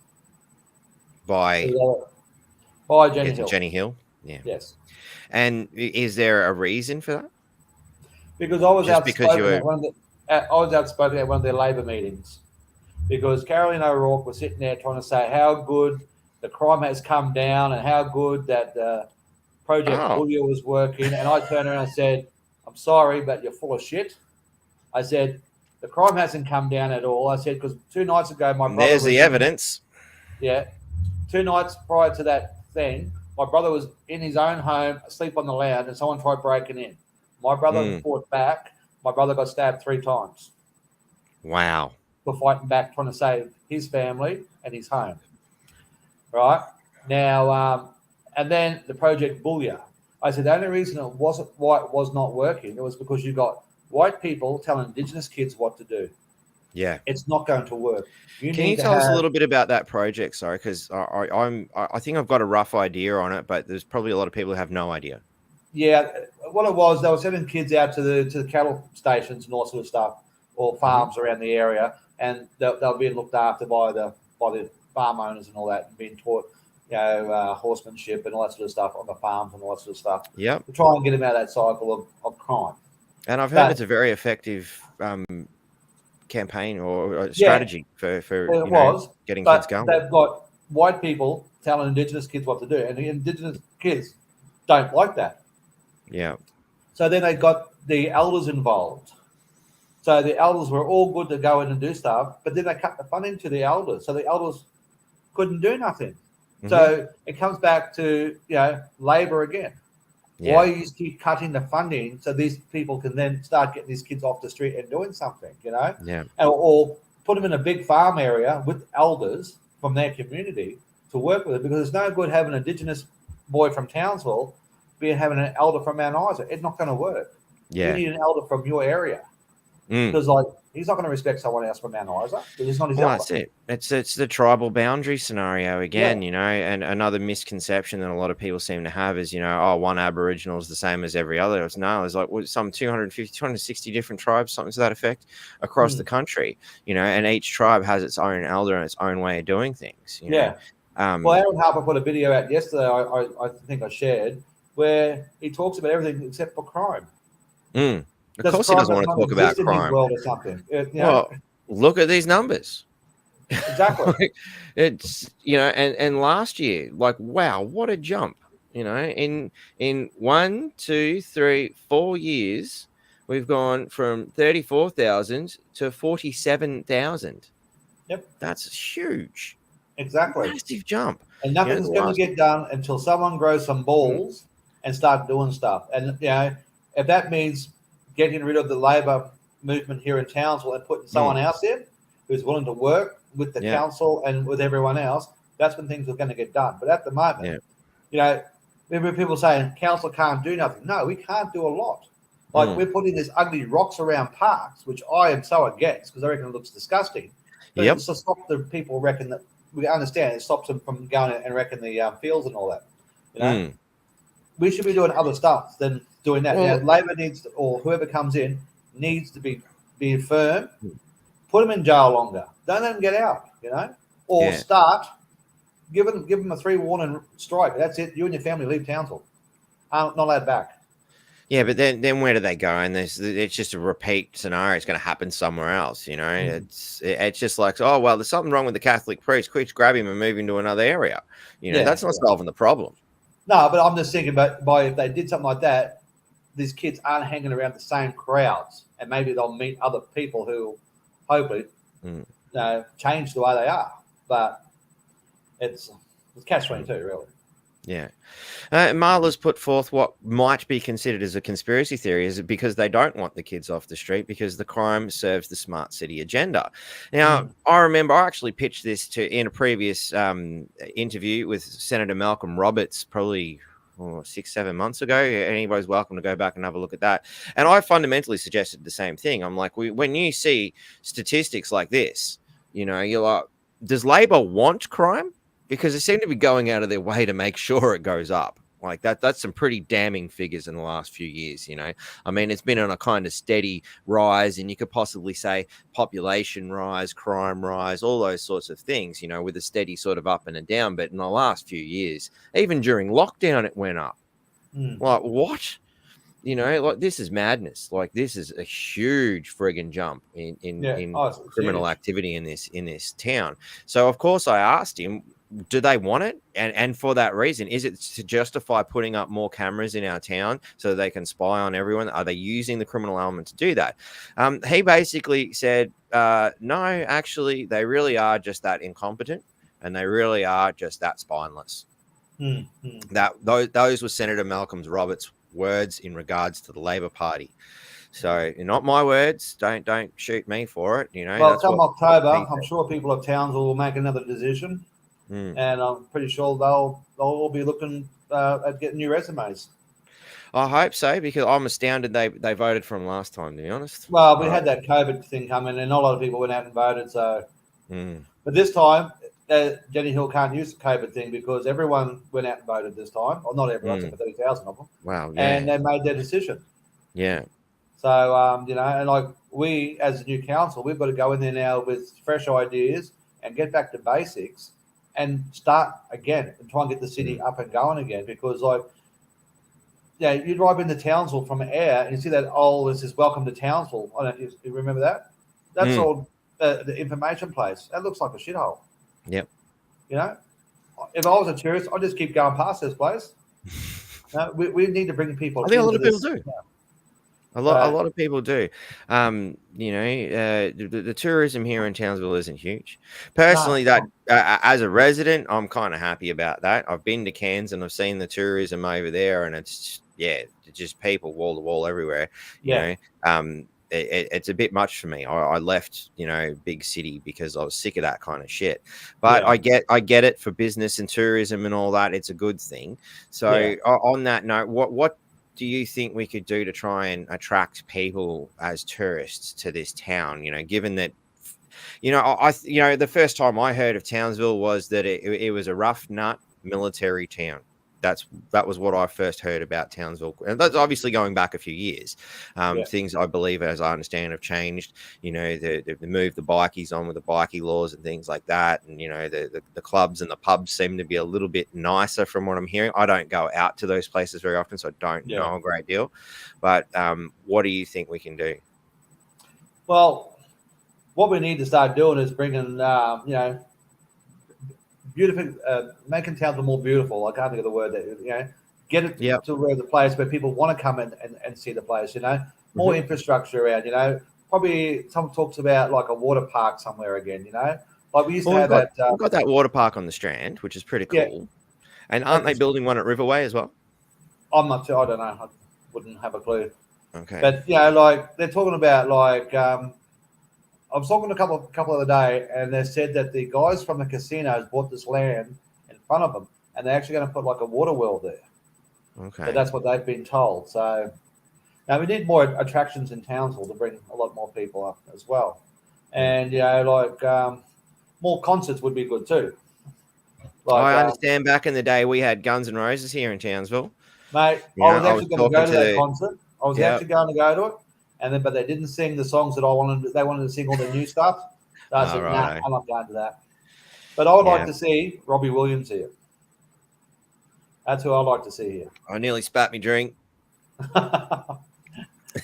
By Jenny Hill. Jenny Hill. Yeah. Yes. And is there a reason for that? Because I was outspoken at one of their Labor meetings. Because Caroline O'Rourke was sitting there trying to say how good the crime has come down and how good that Project Bullitne was working. And I turned around and said, "I'm sorry, but you're full of shit." I said, "The crime hasn't come down at all." I said, because 2 nights ago, my brother... There's the evidence. Yeah. 2 nights prior to that thing, my brother was in his own home, asleep on the lounge, and someone tried breaking in. My brother fought back. My brother got stabbed 3 times. Wow. For fighting back, trying to save his family and his home. Right? Now, and then the Project Bullitne. I said the only reason it was not working, it was because you got white people telling Indigenous kids what to do. Yeah. It's not going to work. Can you tell us a little bit about that project? Sorry, because I think I've got a rough idea on it, but there's probably a lot of people who have no idea. Yeah, what it was, they were sending kids out to the cattle stations and all sort of stuff, or farms around the area, and they were being looked after by the farm owners and all that, and being taught, horsemanship and all that sort of stuff on the farms and all that sort of stuff. Yep. To try and get them out of that cycle of crime. And I've heard it's a very effective campaign or strategy for getting kids going. They've got white people telling Indigenous kids what to do, and the Indigenous kids don't like that. Yeah. So then they got the elders involved. So the elders were all good to go in and do stuff, but then they cut the funding to the elders. So the elders couldn't do nothing. Mm-hmm. So it comes back to, Labor again. Yeah. Why you keep cutting the funding so these people can then start getting these kids off the street and doing something, Yeah. Or put them in a big farm area with elders from their community to work with it, because it's no good having an Indigenous boy from Townsville having an elder from Mount Isa. It's not going to work. Yeah. You need an elder from your area. Because he's not going to respect someone else from Mount Isa because it's not his elder. That's it. It's the tribal boundary scenario again, and another misconception that a lot of people seem to have is, one Aboriginal is the same as every other. It's like some 250, 260 different tribes, something to that effect, across the country, and each tribe has its own elder and its own way of doing things. Well, Aaron Harper put a video out yesterday, I think I shared, where he talks about everything except for crime. Of course he doesn't want to talk about crime. World or something. Well, look at these numbers. Exactly. It's, and last year, wow, what a jump. In 1, 2, 3, 4 years, we've gone from 34,000 to 47,000. Yep. That's huge. Exactly. Massive jump. And nothing's going to get done until someone grows some balls and start doing stuff. And, if that means getting rid of the Labor movement here in Townsville and putting someone else in who's willing to work with the council and with everyone else, that's when things are going to get done. But at the moment, remember people saying council can't do nothing. No, we can't do a lot. We're putting these ugly rocks around parks, which I am so against because I reckon it looks disgusting. But it's to stop the people reckon that we understand it stops them from going and wrecking the fields and all that. We should be doing other stuff than doing that. Well, Labor needs to, or whoever comes in needs to be firm. Put them in jail longer. Don't let them get out. Or start. Give them a 3 warning strike. That's it. You and your family leave Townsville. Not allowed back. Yeah, but then where do they go? And it's just a repeat scenario. It's going to happen somewhere else. It's just like, oh well, there's something wrong with the Catholic priest. Quick, grab him and move him to another area. That's not solving the problem. No, but I'm just thinking by if they did something like that, these kids aren't hanging around the same crowds, and maybe they'll meet other people who hopefully change the way they are. But it's catch-22, really. Yeah. Marla's put forth what might be considered as a conspiracy theory is because they don't want the kids off the street because the crime serves the smart city agenda. Now, I remember I actually pitched this in a previous interview with Senator Malcolm Roberts, probably 6-7 months ago. Anybody's welcome to go back and have a look at that. And I fundamentally suggested the same thing. I'm like, when you see statistics like this, you're like, does Labor want crime? because they seem to be going out of their way to make sure it goes up. Like that's some pretty damning figures in the last few years, I mean, it's been on a kind of steady rise, and you could possibly say population rise, crime rise, all those sorts of things, with a steady sort of up and a down. But in the last few years, even during lockdown, it went up. Like, what? Like, this is madness. Like, this is a huge friggin' jump in criminal activity in this town. So of course I asked him, do they want it? And for that reason, is it to justify putting up more cameras in our town so they can spy on everyone? Are they using the criminal element to do that? He basically said, no, actually, they really are just that incompetent, and they really are just that spineless. That those were Senator Malcolm Roberts' words in regards to the Labor Party. So, not my words. Don't shoot me for it. Well, come October, I'm sure people of Townsville will make another decision. And I'm pretty sure they'll all be looking at getting new resumes. I hope so, because I'm astounded they voted for him last time, to be honest. Well, we had that COVID thing coming, and not a lot of people went out and voted. So, but this time, Jenny Hill can't use the COVID thing because everyone went out and voted this time. Well, not everyone, but 30,000 of them. Wow, yeah. And they made their decision. Yeah. So, and like we as a new council, we've got to go in there now with fresh ideas and get back to basics and start again and try and get the city up and going again. Because, like, you drive into Townsville from air and you see that, this is welcome to Townsville. I don't know, you remember that? That's all the information place. That looks like a shithole. Yep. If I was a tourist, I'd just keep going past this place. We need to bring people. I think a lot of people do. A lot of people do. The tourism here in Townsville isn't huge. Personally, as a resident, I'm kind of happy about that. I've been to Cairns and I've seen the tourism over there, and it's just people wall to wall everywhere. It's a bit much for me. I left, big city because I was sick of that kind of shit. But I get it for business and tourism and all that. It's a good thing. So on that note, what do you think we could do to try and attract people as tourists to this town? Given that, the first time I heard of Townsville was that it was a rough nut military town. That was what I first heard about Townsville, and that's obviously going back a few years. Things, I believe, as I understand, have changed. They've moved the bikies on with the bikie laws and things like that, and the clubs and the pubs seem to be a little bit nicer from what I'm hearing. I don't go out to those places very often, so I don't know a great deal. But what do you think we can do? Well, what we need to start doing is bringing, beautiful, making Townsville more beautiful. I can't think of the word that, get it to where the place where people want to come and see the place, more infrastructure around, probably someone talks about like a water park somewhere again, like we used to have that. We've got that water park on the Strand, which is pretty cool. Yeah. And aren't they building one at Riverway as well? I'm not sure. I don't know. I wouldn't have a clue. Okay. But, like they're talking about like, I was talking to a couple of the day, and they said that the guys from the casinos bought this land in front of them, and they're actually going to put like a water well there. Okay. So that's what they've been told. So now we need more attractions in Townsville to bring a lot more people up as well. And, more concerts would be good too. Like, I understand back in the day we had Guns N' Roses here in Townsville. Mate, I was actually going to go to that concert. I was actually going to go to it. But they didn't sing the songs that I wanted. They wanted to sing all the new stuff. So I said, nah, I'm not going to that. But I would like to see Robbie Williams here. That's who I'd like to see here. I nearly spat me drink. You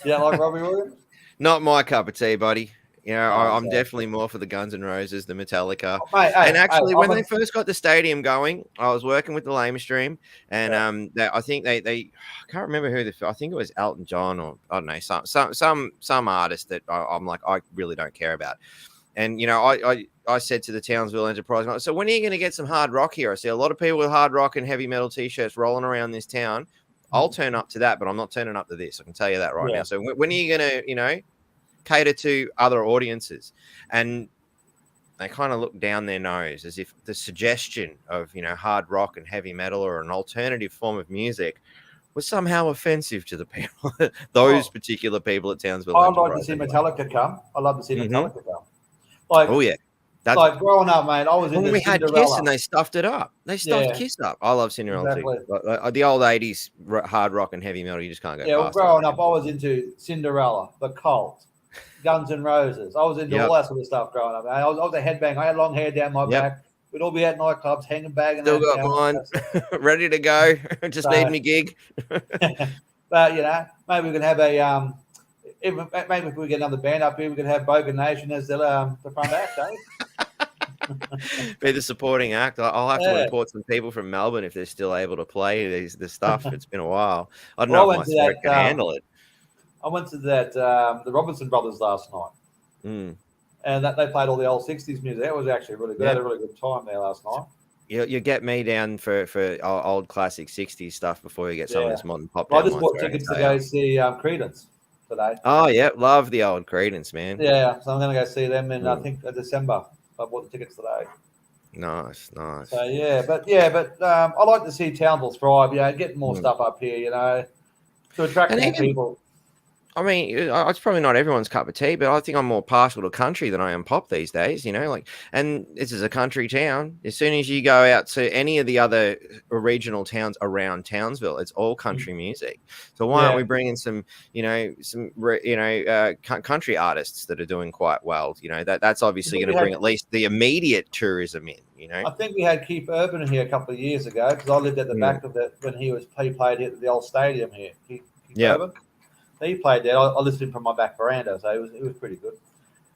don't like Robbie Williams? Not my cup of tea, buddy. I'm definitely more for the Guns N' Roses, the Metallica. And actually, when they first got the stadium going, I was working with the Lamestream, and I think they I can't remember who I think it was Elton John, or I don't know, some artist that I'm like, I really don't care about. And I said to the Townsville Enterprise, so when are you going to get some hard rock here? I see a lot of people with hard rock and heavy metal t-shirts rolling around this town. I'll turn up to that, but I'm not turning up to this. I can tell you that right now. So when are you going to, cater to other audiences? And they kind of look down their nose as if the suggestion of, hard rock and heavy metal or an alternative form of music was somehow offensive to the people, those particular people at Townsville. I'd like to see Metallica come. I'd love to see Metallica come. Like, That's like growing up, mate. I was when into we had Kiss and Cinderella. they stuffed it up. They stuffed Yeah, Kiss up. I love Cinderella exactly. too. The old 80s hard rock and heavy metal, you just can't go Yeah, well, past it. growing up, I was into Cinderella, The Cult, Guns N' Roses. I was into Yep. all that sort of stuff growing up. I was a headbang. I had long hair down my Yep. back. We'd all be at nightclubs, hanging bag and Still that. got mine. Ready to go. Just need me gig. But maybe we can have a maybe if we get another band up here, we could have Bogan Nation as the front act, eh? Be the supporting act. I'll have to Yeah. import some people from Melbourne if they're still able to play this stuff. It's been a while. I don't Well, know if my throat can handle it. I went to the Robinson Brothers last night, and they played all the old '60s music. That was actually really good. I had a really good time there last night. You get me down for old classic '60s stuff before you get some of this modern pop. Well, I just bought tickets to go see Creedence today. Oh yeah, love the old Creedence, man. Yeah, so I'm going to go see them in I think December. I bought the tickets today. Nice. So but I like to see Townsville thrive. Getting more stuff up here. To attract more people. I mean, it's probably not everyone's cup of tea, but I think I'm more partial to country than I am pop these days, and this is a country town. As soon as you go out to any of the other regional towns around Townsville, it's all country music. So why aren't we bringing some country artists that are doing quite well? That's obviously going to bring at least the immediate tourism in, I think we had Keith Urban in here a couple of years ago because I lived at the back of it when he played here at the old stadium here. Keith Urban. He played there. I listened from my back veranda, so it was pretty good.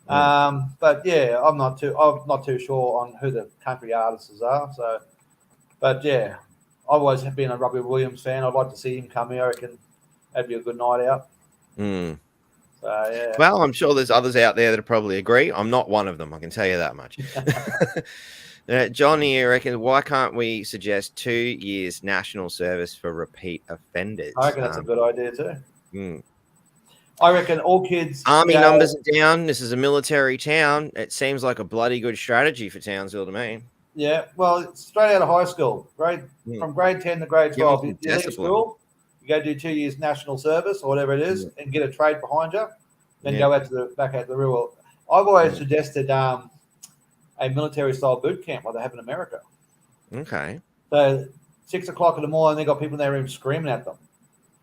But I'm not too sure on who the country artists are. So, but I've always been a Robbie Williams fan. I'd like to see him come here. I reckon that'd be a good night out. So Well, I'm sure there's others out there that probably agree. I'm not one of them. I can tell you that much. John here reckons, why can't we suggest 2 years national service for repeat offenders? I reckon that's a good idea too. I reckon all kids. Army numbers are down. This is a military town. It seems like a bloody good strategy for Townsville to me. Yeah, well, straight out of high school, from grade 10 to grade 12, you leave school, you go do 2 years national service or whatever it is, and get a trade behind you, then go back out to the real world. I've always suggested a military-style boot camp like they have in America. Okay. So 6 o'clock in the morning, they got people in their room screaming at them.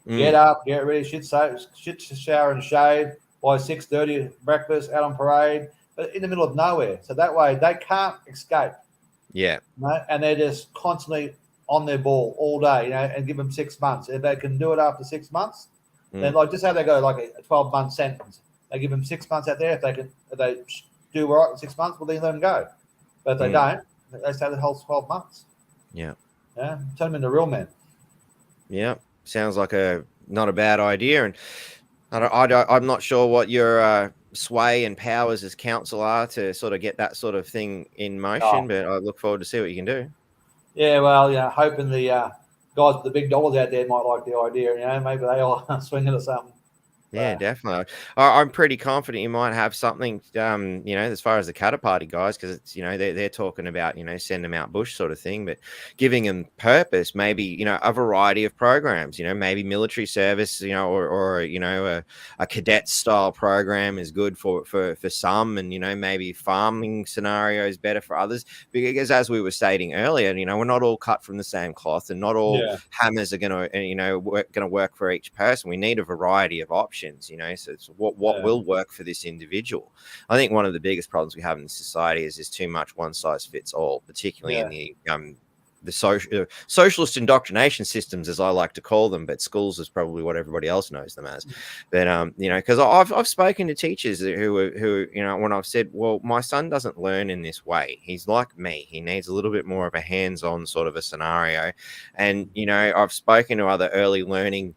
Get up, get ready, shit, shower and shave. By 6:30, breakfast, out on parade, but in the middle of nowhere. So that way they can't escape. Yeah. And they're just constantly on their ball all day, and give them 6 months. If they can do it after 6 months, then just how they go, like a 12-month sentence. They give them 6 months out there. If they do all right in 6 months, well, then let them go. But if they don't, they stay the whole 12 months. Yeah. Yeah. Turn them into real men. Yeah. Sounds like not a bad idea, and I'm not sure what your sway and powers as councillor are to sort of get that sort of thing in motion. But I look forward to see what you can do. Yeah, well, hoping the guys with the big dollars out there might like the idea. Maybe they all swing into something. Yeah, definitely. I'm pretty confident you might have something, as far as the Catter Party guys, because it's, they're talking about, send them out bush sort of thing, but giving them purpose, maybe, a variety of programs, maybe military service, or a cadet style program is good for some, and, maybe farming scenario is better for others, because as we were stating earlier, we're not all cut from the same cloth, and not all hammers are going to work for each person. We need a variety of options. So it's what will work for this individual. I think one of the biggest problems we have in society is there's too much one size fits all, particularly in the socialist indoctrination systems, as I like to call them, but schools is probably what everybody else knows them as. But because I've spoken to teachers who when I've said, well, my son doesn't learn in this way. He's like me. He needs a little bit more of a hands-on sort of a scenario. And I've spoken to other early learning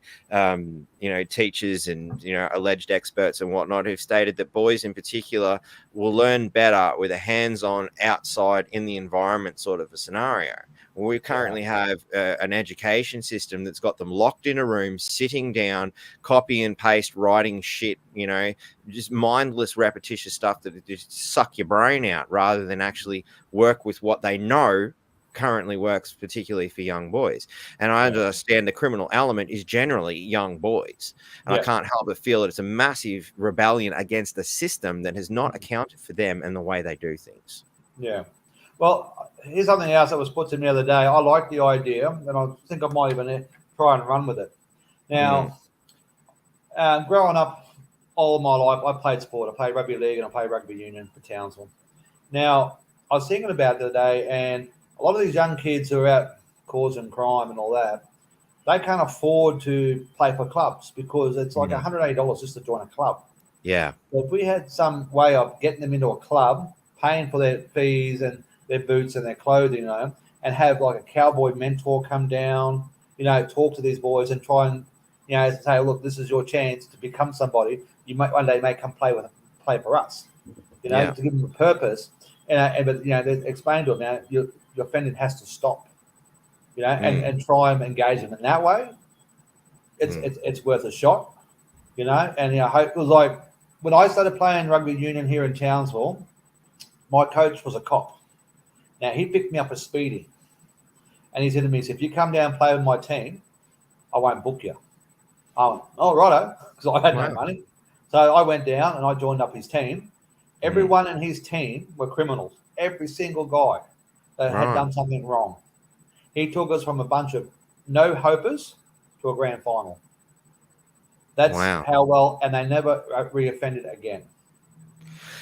teachers and alleged experts and whatnot who've stated that boys in particular will learn better with a hands-on outside in the environment sort of a scenario. We currently have an education system that's got them locked in a room, sitting down, copy and paste, writing shit, just mindless, repetitious stuff that just suck your brain out rather than actually work with what they know currently works, particularly for young boys. And I understand the criminal element is generally young boys. And I can't help but feel that it's a massive rebellion against the system that has not accounted for them and the way they do things. Yeah. Well, here's something else that was put to me the other day. I like the idea, and I think I might even try and run with it. Now, growing up all my life, I played sport. I played rugby league and I played rugby union for Townsville. Now, I was thinking about it the other day, and a lot of these young kids who are out causing crime and all that, they can't afford to play for clubs because it's like $180 just to join a club. Yeah. So if we had some way of getting them into a club, paying for their fees and their boots and their clothing, and have like a cowboy mentor come down, talk to these boys and try and, say, look, this is your chance to become somebody. You might one day may come play for us, to give them a purpose. But they explain to them now your offending has to stop, and try and engage them in that way. It's worth a shot, and I hope it was like when I started playing rugby union here in Townsville, my coach was a cop. Now he picked me up for speeding, and he said to me, "If you come down and play with my team, I won't book you." I went, "Oh, righto," because I had no money. So I went down and I joined up his team. Everyone in his team were criminals. Every single guy that had done something wrong. He took us from a bunch of no-hopers to a grand final. That's how well, and they never re-offended again.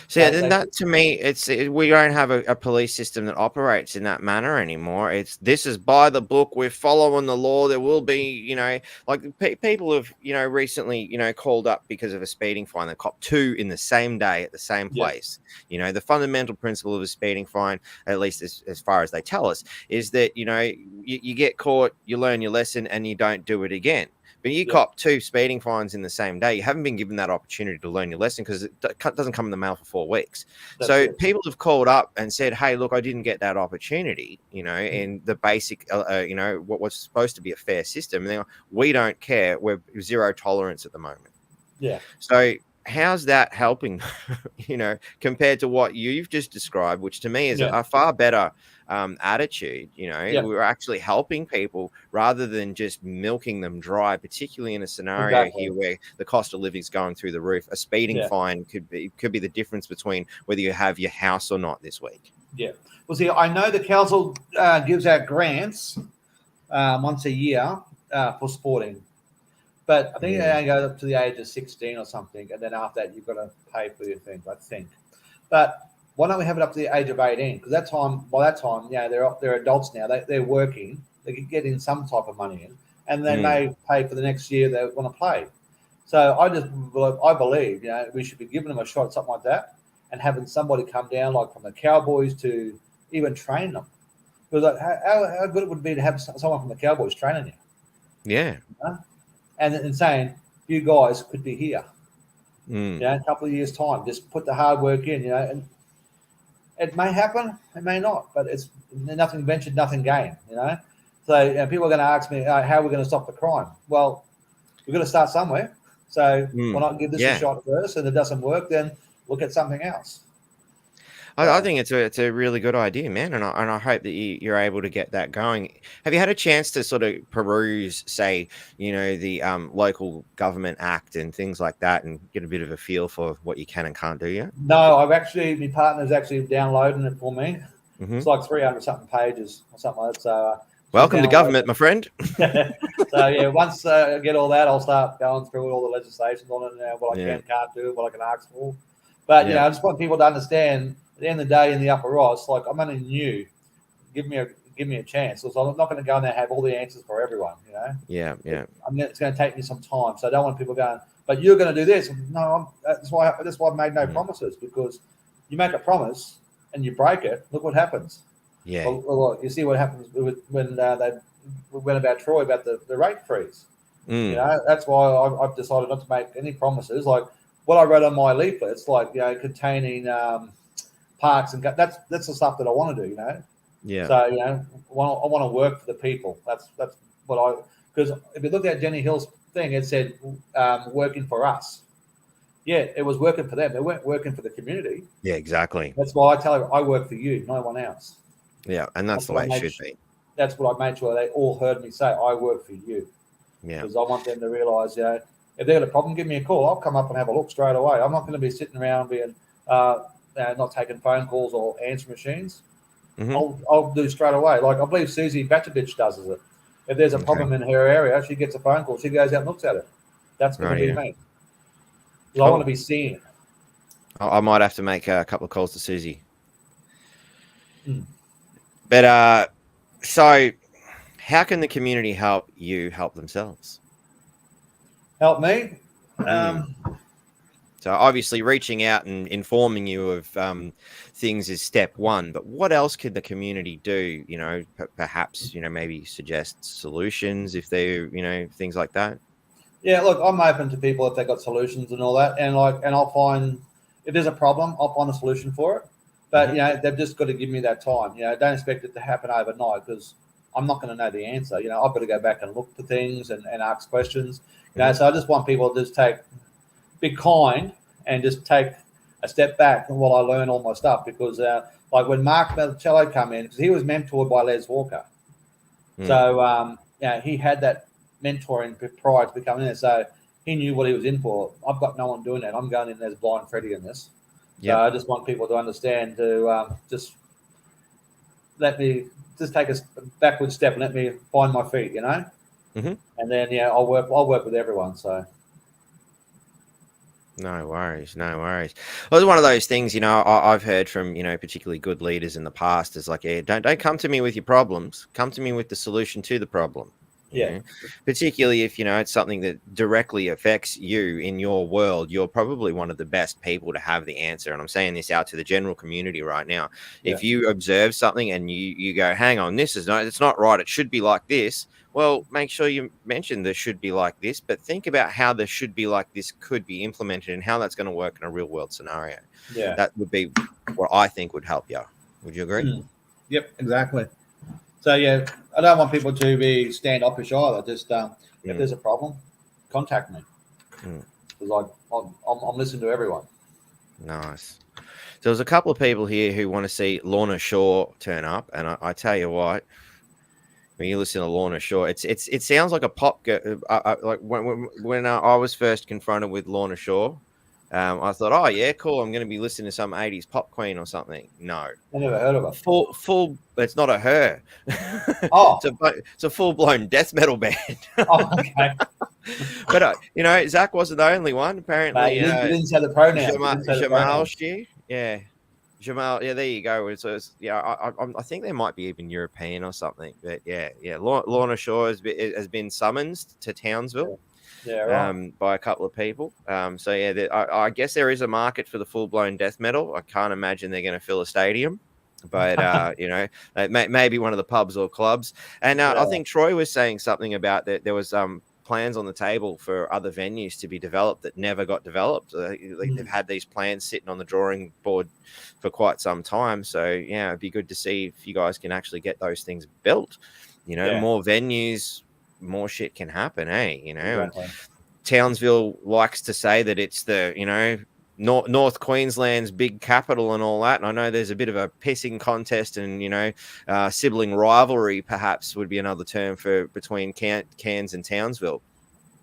So then that to me, we don't have a police system that operates in that manner anymore. This is by the book. We're following the law. There will be, people have, recently, called up because of a speeding fine. They copped 2 in the same day at the same place. The fundamental principle of a speeding fine, at least as far as they tell us, is that, you get caught, you learn your lesson, and you don't do it again. But you cop 2 speeding fines in the same day. You haven't been given that opportunity to learn your lesson because it doesn't come in the mail for 4 weeks. People have called up and said, "Hey, look, I didn't get that opportunity." In the basic, what was supposed to be a fair system. And they're like, "We don't care. We're zero tolerance at the moment." Yeah. So how's that helping? Compared to what you've just described, which to me is a far better attitude. We're actually helping people rather than just milking them dry, particularly in a scenario here where the cost of living is going through the roof. A speeding fine could be the difference between whether you have your house or not this week. Yeah. Well, see, I know the council gives out grants once a year for sporting, but I think they only go up to the age of 16 or something, and then after that you've got to pay for your things, I think. But why don't we have it up to the age of 18? Because by that time, they're adults now. They're working. They can get in some type of money in, and they may pay for the next year they want to play. So I believe we should be giving them a shot at something like that, and having somebody come down, like from the Cowboys, to even train them. Because how good it would be to have someone from the Cowboys training you. Yeah. And saying, you guys could be here. A couple of years' time. Just put the hard work in, and it may happen, it may not, but it's nothing ventured, nothing gained, So people are going to ask me, how are we going to stop the crime? Well, we're going to start somewhere. So why not give this a shot first? And if it doesn't work, then look at something else. I think it's a really good idea, man, and I hope that you're able to get that going. Have you had a chance to sort of peruse, say, the local government act and things like that, and get a bit of a feel for what you can and can't do yet? No, my partner's actually downloading it for me. It's like 300 something pages or something like that. So welcome to government, my friend. So once I get all that, I'll start going through all the legislations on it and what I can and can't do, what I can ask for. But I just want people to understand. At the end of the day, in the upper Ross, like, I'm only new. Give me a chance. So I'm not going to go in there and have all the answers for everyone. Yeah. It's going to take me some time. So I don't want people going, but you're going to do this. No, that's why I've made no promises, because you make a promise and you break it. Look what happens. Yeah. Well, you see what happens when they went about Troy about the rate freeze. That's why I've decided not to make any promises. Like what I wrote on my leaflets, like containing parks and that's the stuff that I want to do. Yeah. So I want to work for the people. That's what because if you look at Jenny Hill's thing, it said working for us. Yeah, it was working for them. They weren't working for the community. Yeah, exactly. That's why I tell her I work for you, no one else. Yeah, and that's the way it should be. That's what I made sure they all heard me say. I work for you. Yeah. Because I want them to realise, if they've got a problem, give me a call. I'll come up and have a look straight away. I'm not going to be sitting around being, not taking phone calls or answer machines, Mhm. I'll do straight away. Like I believe Susie Batchovich does it. If there's a Okay. problem in her area, she gets a phone call. She goes out and looks at it. That's going to be Rightio. me. 'Cause I want to be seen. I might have to make a couple of calls to Susie. Mm. But so how can the community help you help themselves? Help me. So obviously reaching out and informing you of things is step one, but what else could the community do? You know, perhaps, you know, maybe suggest solutions if they're, you know, things like that. Yeah, look, I'm open to people if they've got solutions and all that, and I'll find if there's a problem, I'll find a solution for it. But you know, they've just got to give me that time. You know, don't expect it to happen overnight because I'm not going to know the answer. You know, I've got to go back and look for things and ask questions. You know, so I just want people to just be kind and just take a step back while I learn all my stuff. Because like when Mark Melcello come in, because he was mentored by Les Walker, so yeah, he had that mentoring prior to becoming there, so he knew what he was in for. I've got no one doing that. I'm going in as blind Freddy in this. So I just want people to understand to just let me just take a backward step and let me find my feet, you know. And then I'll work with everyone. So no worries. Well, it's one of those things, you know, I've heard from, you know, particularly good leaders in the past is like, yeah, don't come to me with your problems. Come to me with the solution to the problem. You know? Particularly if, you know, it's something that directly affects you in your world, you're probably one of the best people to have the answer. And I'm saying this out to the general community right now. If you observe something and you go, hang on, it's not right, it should be like this. Well, make sure you mention there should be like this, but think about how there should be like this could be implemented and how that's going to work in a real world scenario. Yeah, that would be what I think would help you. Would you agree? Yep, exactly. So yeah, I don't want people to be standoffish either. Just if there's a problem, contact me because I'm listening to everyone. Nice. So there's a couple of people here who want to see Lorna Shaw turn up, and I tell you what, when you listen to Lorna Shaw, it sounds like a pop girl. Like when I was first confronted with Lorna Shaw, I thought, oh yeah, cool. I'm going to be listening to some 80s pop queen or something. No, I never heard of her. Full. It's not a her. Oh, it's a full blown death metal band. Oh, okay. But you know, Zach wasn't the only one. Apparently, you didn't say the pronoun. Jamal, yeah. Jamal, yeah, there you go. So I think they might be even European or something. But yeah. Lorna Shaw has been summoned to Townsville, by a couple of people. So yeah, I guess there is a market for the full blown death metal. I can't imagine they're going to fill a stadium, but you know, maybe one of the pubs or clubs. And I think Troy was saying something about that there was plans on the table for other venues to be developed that never got developed. They've had these plans sitting on the drawing board for quite some time. So yeah, it'd be good to see if you guys can actually get those things built. You know, more venues, more shit can happen, you know. Exactly. Townsville likes to say that it's the, you know, North Queensland's big capital and all that. And I know there's a bit of a pissing contest and, you know, sibling rivalry perhaps would be another term for between Cairns and Townsville.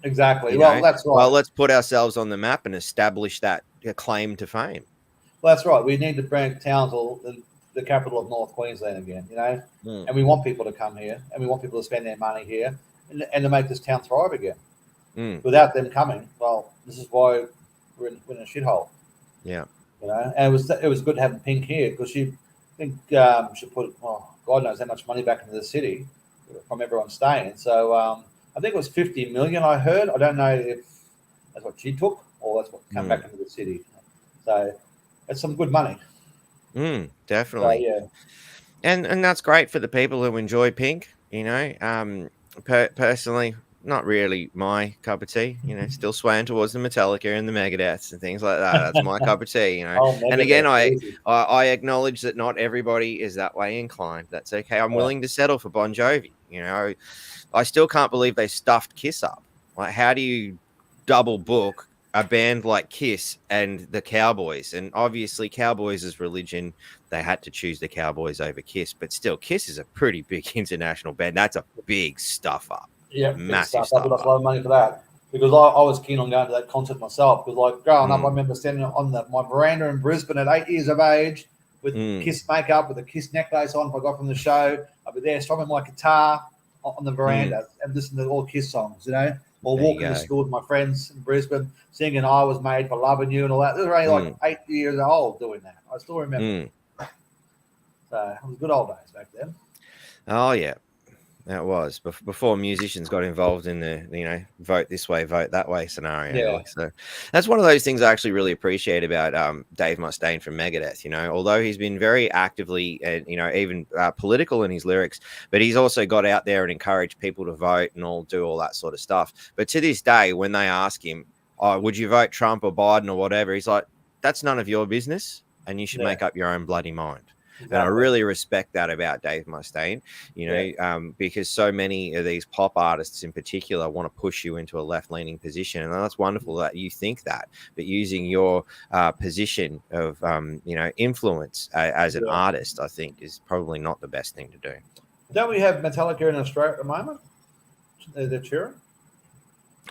Exactly. Well, that's right. Well, let's put ourselves on the map and establish that claim to fame. Well, that's right. We need to bring Townsville the capital of North Queensland again, you know, and we want people to come here and we want people to spend their money here and to make this town thrive again. Without them coming, well, this is why we're in a shithole. Yeah, you know, and it was good having Pink here because she put God knows how much money back into the city from everyone staying. So I think it was 50 million. I heard. I don't know if that's what she took or that's what came back into the city. So it's some good money. Definitely. So, yeah, and that's great for the people who enjoy Pink. You know, personally, not really my cup of tea, you know, still swaying towards the Metallica and the Megadeths and things like that. That's my cup of tea, you know. And again, I acknowledge that not everybody is that way inclined. That's okay. I'm willing to settle for Bon Jovi. You know, I still can't believe they stuffed Kiss up. Like, how do you double book a band like Kiss and the Cowboys? And obviously Cowboys' religion, they had to choose the Cowboys over Kiss, but still Kiss is a pretty big international band. That's a big stuff up. Yeah, massive stuff. stuff. I've got a lot of money for that. because I was keen on going to that concert myself. Because like growing up, I Mm. remember standing on my veranda in Brisbane at 8 years of age with Kiss makeup, with a Kiss necklace on. If I got from the show, I'd be there strumming my guitar on the veranda and listening to all Kiss songs, you know, or There you walking to go. school with my friends in Brisbane, singing "I Was Made for Loving You" and all that. This was only like 8 years old doing that. I still remember. So it was good old days back then. Oh yeah, that was before musicians got involved in the vote this way, vote that way scenario. Yeah. Like, so that's one of those things I actually really appreciate about Dave Mustaine from Megadeth. You know, although he's been very actively even political in his lyrics, but he's also got out there and encouraged people to vote and do all that sort of stuff. But to this day, when they ask him, "Oh, would you vote Trump or Biden or whatever?" he's like, "That's none of your business, and you should make up your own bloody mind." Exactly. And I really respect that about Dave Mustaine, because so many of these pop artists in particular want to push you into a left-leaning position. And that's wonderful that you think that, but using your position of, influence as an artist, I think is probably not the best thing to do. Don't we have Metallica in Australia at the moment? They're touring?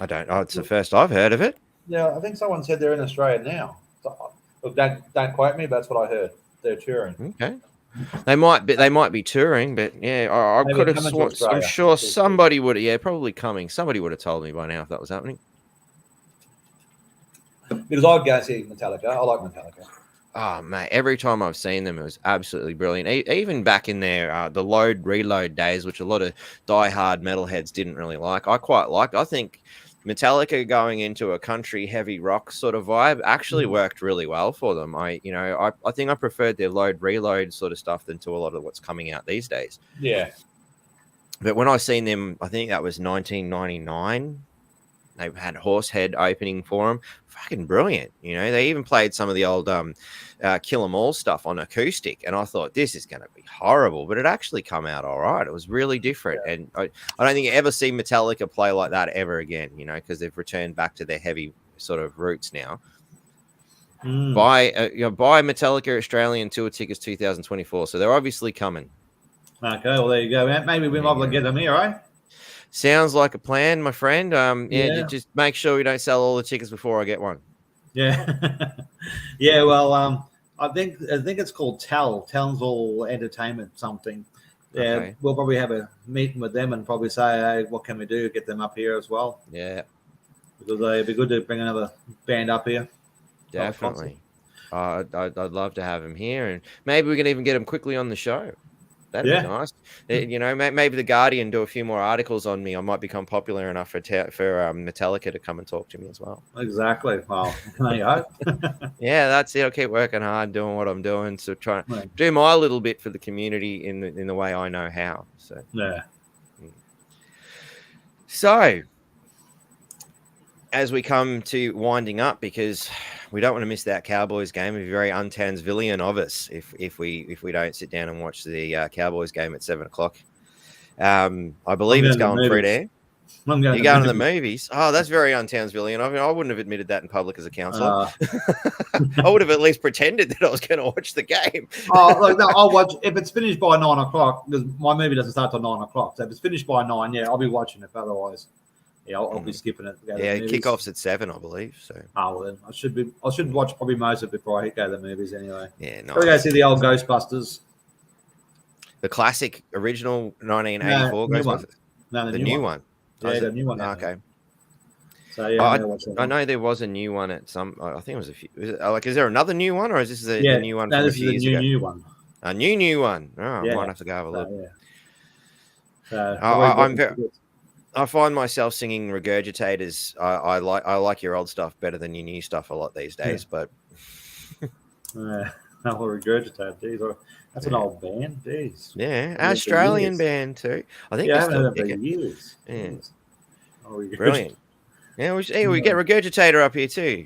I don't know. It's the first I've heard of it. Yeah, I think someone said they're in Australia now. So, look, don't quote me, but that's what I heard. They're touring. Okay. They might be touring, but yeah, I could have sworn. I'm sure somebody would. Yeah, probably coming. Somebody would have told me by now if that was happening. Because I'd go see Metallica. I like Metallica. Oh mate, every time I've seen them, it was absolutely brilliant. Even back in their the load reload days, which a lot of diehard metalheads didn't really like, I quite liked. I think Metallica going into a country heavy rock sort of vibe actually worked really well for them. I think I preferred their load reload sort of stuff than to a lot of what's coming out these days. Yeah. But when I seen them, I think that was 1999. They had Horsehead opening for them. Fucking brilliant. You know, they even played some of the old Kill 'Em All stuff on acoustic. And I thought, this is going to be horrible. But it actually come out all right. It was really different. Yeah. And I don't think you ever see Metallica play like that ever again, because they've returned back to their heavy sort of roots now. Buy Metallica Australian tour tickets 2024. So they're obviously coming. Okay, well, there you go. Maybe we might be able to get them here, right? Sounds like a plan, my friend. Just make sure you don't sell all the tickets before I get one. Yeah. Yeah, well, I think it's called Townsville Entertainment something. Yeah, okay. We'll probably have a meeting with them and probably say, hey, what can we do to get them up here as well? Yeah. Because it'd be good to bring another band up here. Definitely. I'd love to have them here, and maybe we can even get them quickly on the show. That'd be nice. Maybe the Guardian do a few more articles on me. I might become popular enough for Metallica to come and talk to me as well. Exactly. Well, there you go. Yeah, that's it. I'll keep working hard, doing what I'm doing, so trying to do my little bit for the community in the way I know how. So yeah. So as we come to winding up, because we don't want to miss that Cowboys game. It'd be very un-Townsvillian of us if we don't sit down and watch the Cowboys game at 7:00. I believe it's going through there. You're going to the movies. Oh, that's very un-Townsvillian. I mean, I wouldn't have admitted that in public as a councillor. I would have at least pretended that I was going to watch the game. I'll watch if it's finished by 9:00. Because my movie doesn't start till 9:00. So if it's finished by 9, I'll be watching it. Otherwise. Yeah, I'll be skipping it. Yeah, kickoff's at 7, I believe. So. Oh, well, then I should watch probably most of it before I go to the movies anyway. Yeah, nice. We'll go see the old Ghostbusters. The classic original 1984 Ghostbusters. No, the new one. Yeah, the new one. Okay. So yeah, I know there was a new one at some. I think it was a few. Is there another new one, or is this the new one? No, this is a new one. A new one. Oh, I might have to go have a look. Yeah. I find myself singing Regurgitators. I like your old stuff better than your new stuff a lot these days, but I'll Regurgitate. Geez, that's an old band. Jeez. Yeah, Australian band too. I think I haven't heard for years. Yeah. Brilliant. Yeah, we get Regurgitator up here too.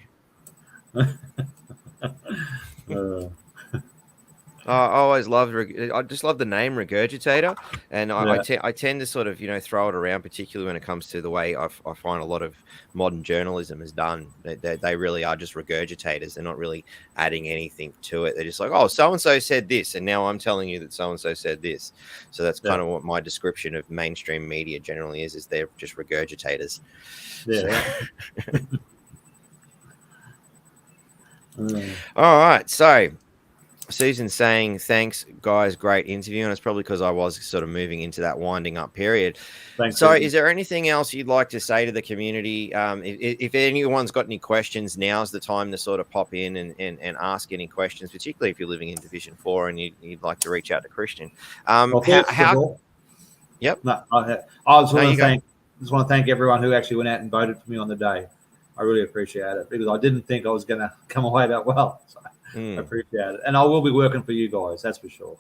I always loved. I just love the name Regurgitator, and I tend to sort of throw it around, particularly when it comes to the way I find a lot of modern journalism is done. They really are just regurgitators. They're not really adding anything to it. They're just like, oh, so and so said this, and now I'm telling you that so and so said this. So that's kind of what my description of mainstream media generally is they're just regurgitators. Yeah. All right, so. Susan's saying, thanks, guys. Great interview. And it's probably because I was sort of moving into that winding up period. Thanks. So, is there anything else you'd like to say to the community? If anyone's got any questions, now's the time to sort of pop in and ask any questions, particularly if you're living in Division 4 and you'd like to reach out to Kristian. Yep. No, I just want to thank everyone who actually went out and voted for me on the day. I really appreciate it because I didn't think I was going to come away that well. So. I appreciate it. And I will be working for you guys, that's for sure.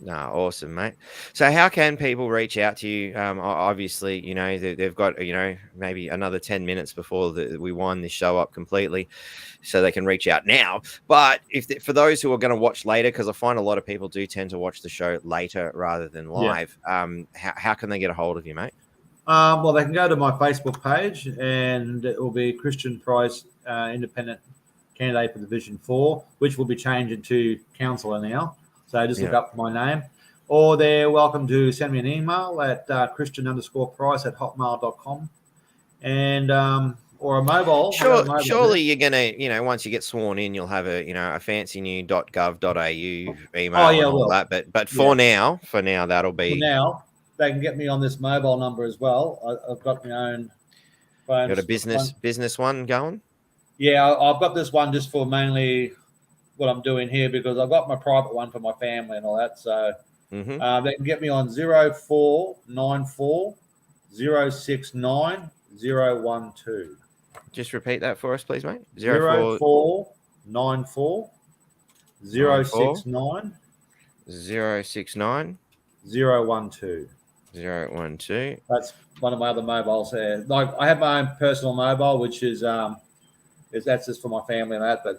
No, awesome, mate. So how can people reach out to you? Obviously, they've got, maybe another 10 minutes before we wind this show up completely, so they can reach out now. But for those who are going to watch later, because I find a lot of people do tend to watch the show later rather than live, how can they get a hold of you, mate? Well, they can go to my Facebook page, and it will be Kristian Price, Independent candidate for Division 4, which will be changing to councillor now. So just look up my name. Or they're welcome to send me an email at Kristian_Price@hotmail.com. And or a mobile. Surely you're gonna, once you get sworn in, you'll have a fancy new .gov.au email and all that. But for now, that'll be. For now, they can get me on this mobile number as well. I've got my own phone. Got a business one going? Yeah, I've got this one just for mainly what I'm doing here because I've got my private one for my family and all that. So they can get me on 0494 069 012. Just repeat that for us, please, mate. 0494 069 069 012. 012. That's one of my other mobiles there. Like I have my own personal mobile, which is that's just for my family and that. But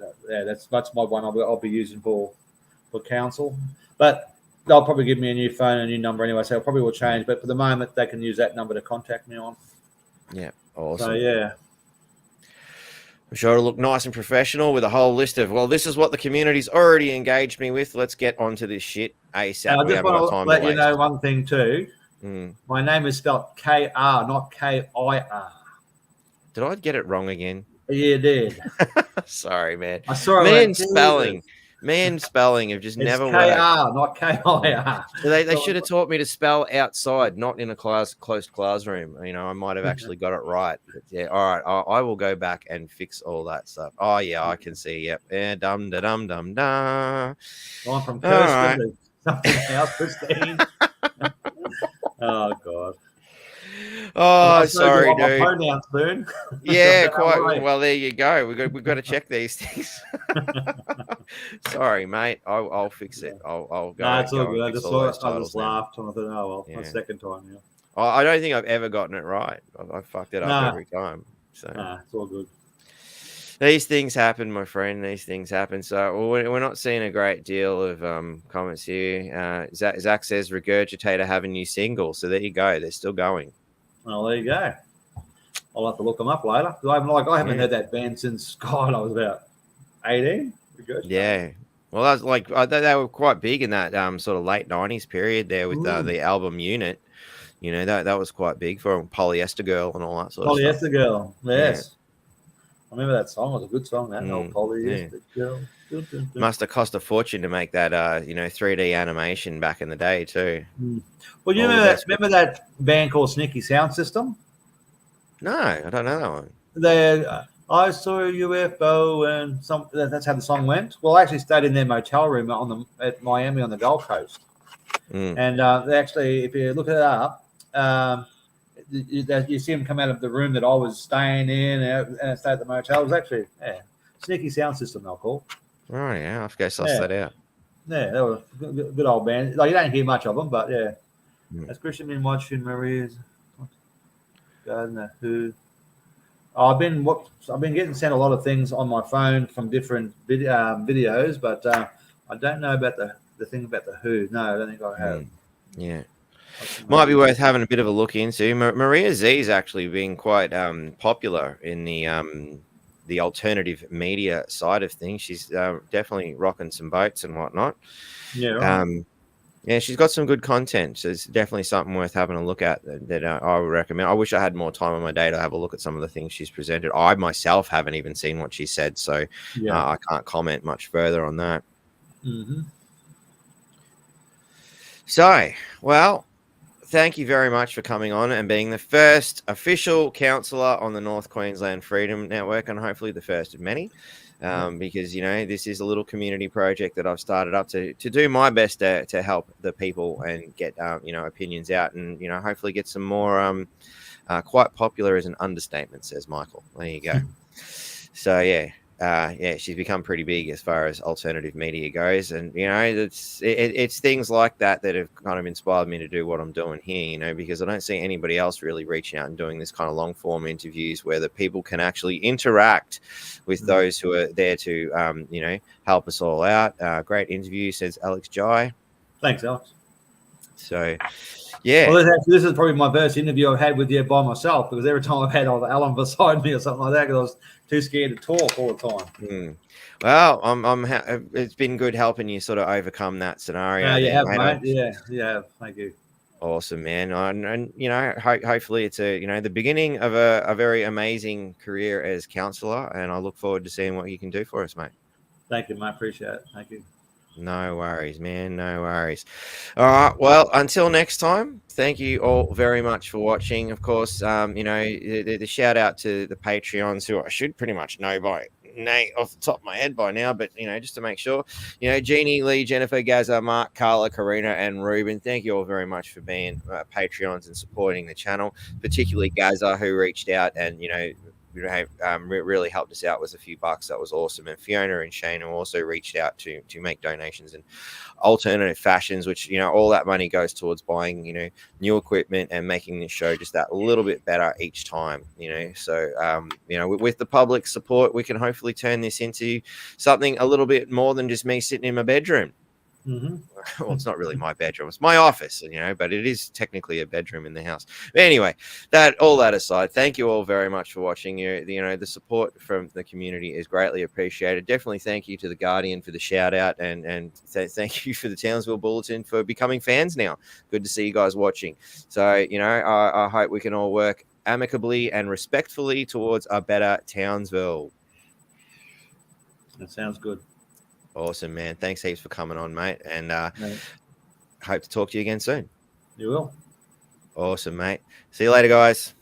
that's my one I'll be using for council. But they'll probably give me a new phone and a new number anyway, so it probably will change. But for the moment, they can use that number to contact me on. Yeah, awesome. So yeah. I'm sure it'll look nice and professional with a whole list of, well, this is what the community's already engaged me with. Let's get onto this shit ASAP. I just want to let you know one thing too. My name is spelled K-R, not K-I-R. Did I get it wrong again? Yeah, you did. Sorry, man. I saw it. Man spelling have just never worked. It's K-R, not K-I-R. They should have taught me to spell outside, not in a closed classroom. I might have actually got it right. But yeah, all right. I will go back and fix all that stuff. Oh, yeah, I can see. Yep. Yeah, dum da dum dum da. I'm from Kirstian to something else, Christine. Oh, God. Oh, sorry, dude. Pronoun soon. Yeah, quite. Well, there you go. We've got to check these things. Sorry, mate. I'll fix it. I'll go. No, it's all good. I just laughed. And I thought, oh well, my second time now. I don't think I've ever gotten it right. I've fucked it up every time. So it's all good. These things happen, my friend. These things happen. So we're not seeing a great deal of comments here. Zach says Regurgitator have a new single. So there you go. They're still going. Well, there you go. I'll have to look them up later. I haven't heard that band since God, I was about 18. Yeah. Well, that was like they were quite big in that sort of late 90s period there with the album Unit. That was quite big for Polyester Girl and all that sort of stuff. Polyester Girl, yes. Yeah. I remember that song. It was a good song, that old Polyester Girl. Must have cost a fortune to make that 3D animation back in the day too. Well, you remember that band called Sneaky Sound System? No, I don't know that one. I saw a UFO and that's how the song went. Well, I actually stayed in their motel room at Miami on the Gold Coast. And they actually, if you look it up, you see them come out of the room that I was staying in and stayed at the motel. It was actually Sneaky Sound System, they'll call. Oh, yeah. I have to go suss that out. Yeah, they were a good old band. Like, you don't hear much of them, but yeah. Has Kristian been watching Maria's Gardener? Who? I've been getting sent a lot of things on my phone from different videos, but I don't know about the thing about the who. No, I don't think I have. Yeah. Might be worth having a bit of a look into. Maria Z's actually been quite popular in the alternative media side of things. She's definitely rocking some boats and whatnot. Yeah, right. Yeah, she's got some good content. So it's definitely something worth having a look at that I would recommend. I wish I had more time on my day to have a look at some of the things she's presented. I myself haven't even seen what she said, so I can't comment much further on that. Mm-hmm. So, well, thank you very much for coming on and being the first official councillor on the North Queensland Freedom Network, and hopefully the first of many. Because, this is a little community project that I've started up to do my best to help the people and get, opinions out and, hopefully get some more quite popular is an understatement, says Michael. There you go. So, she's become pretty big as far as alternative media goes. And, it's things like that have kind of inspired me to do what I'm doing here, because I don't see anybody else really reaching out and doing this kind of long form interviews where the people can actually interact with those who are there to, help us all out. Great interview, says Alex Jai. Thanks, Alex. So, yeah. Well, this is probably my first interview I've had with you by myself, because every time I've had Alan beside me or something like that, because I was too scared to talk all the time. Well, it's been good helping you sort of overcome that scenario. You have, mate. Yeah, you have. Thank you. Awesome, man. And hopefully it's the beginning of a very amazing career as councillor, and I look forward to seeing what you can do for us, mate. Thank you, mate. Appreciate it. Thank you. No worries, man. No worries. All right. Well, until next time, thank you all very much for watching. Of course, the shout out to the Patreons, who I should pretty much know by name off the top of my head by now, but just to make sure, Jeannie, Lee, Jennifer, Gaza, Mark, Carla, Karina, and Ruben, thank you all very much for being Patreons and supporting the channel, particularly Gaza, who reached out and really helped us out with a few bucks. That was awesome. And Fiona and Shane also reached out to make donations in alternative fashions, which all that money goes towards buying new equipment and making this show just that little bit better each time. So with the public support, we can hopefully turn this into something a little bit more than just me sitting in my bedroom. Mm-hmm. Well, it's not really my bedroom; it's my office, but it is technically a bedroom in the house. But anyway, all that aside, thank you all very much for watching. The support from the community is greatly appreciated. Definitely thank you to the Guardian for the shout out, and thank you for the Townsville Bullitne for becoming fans now. Good to see you guys watching. So I hope we can all work amicably and respectfully towards a better Townsville. That sounds good. Awesome, man. Thanks heaps for coming on, mate. And hope to talk to you again soon. You will. Awesome, mate. See you later, guys.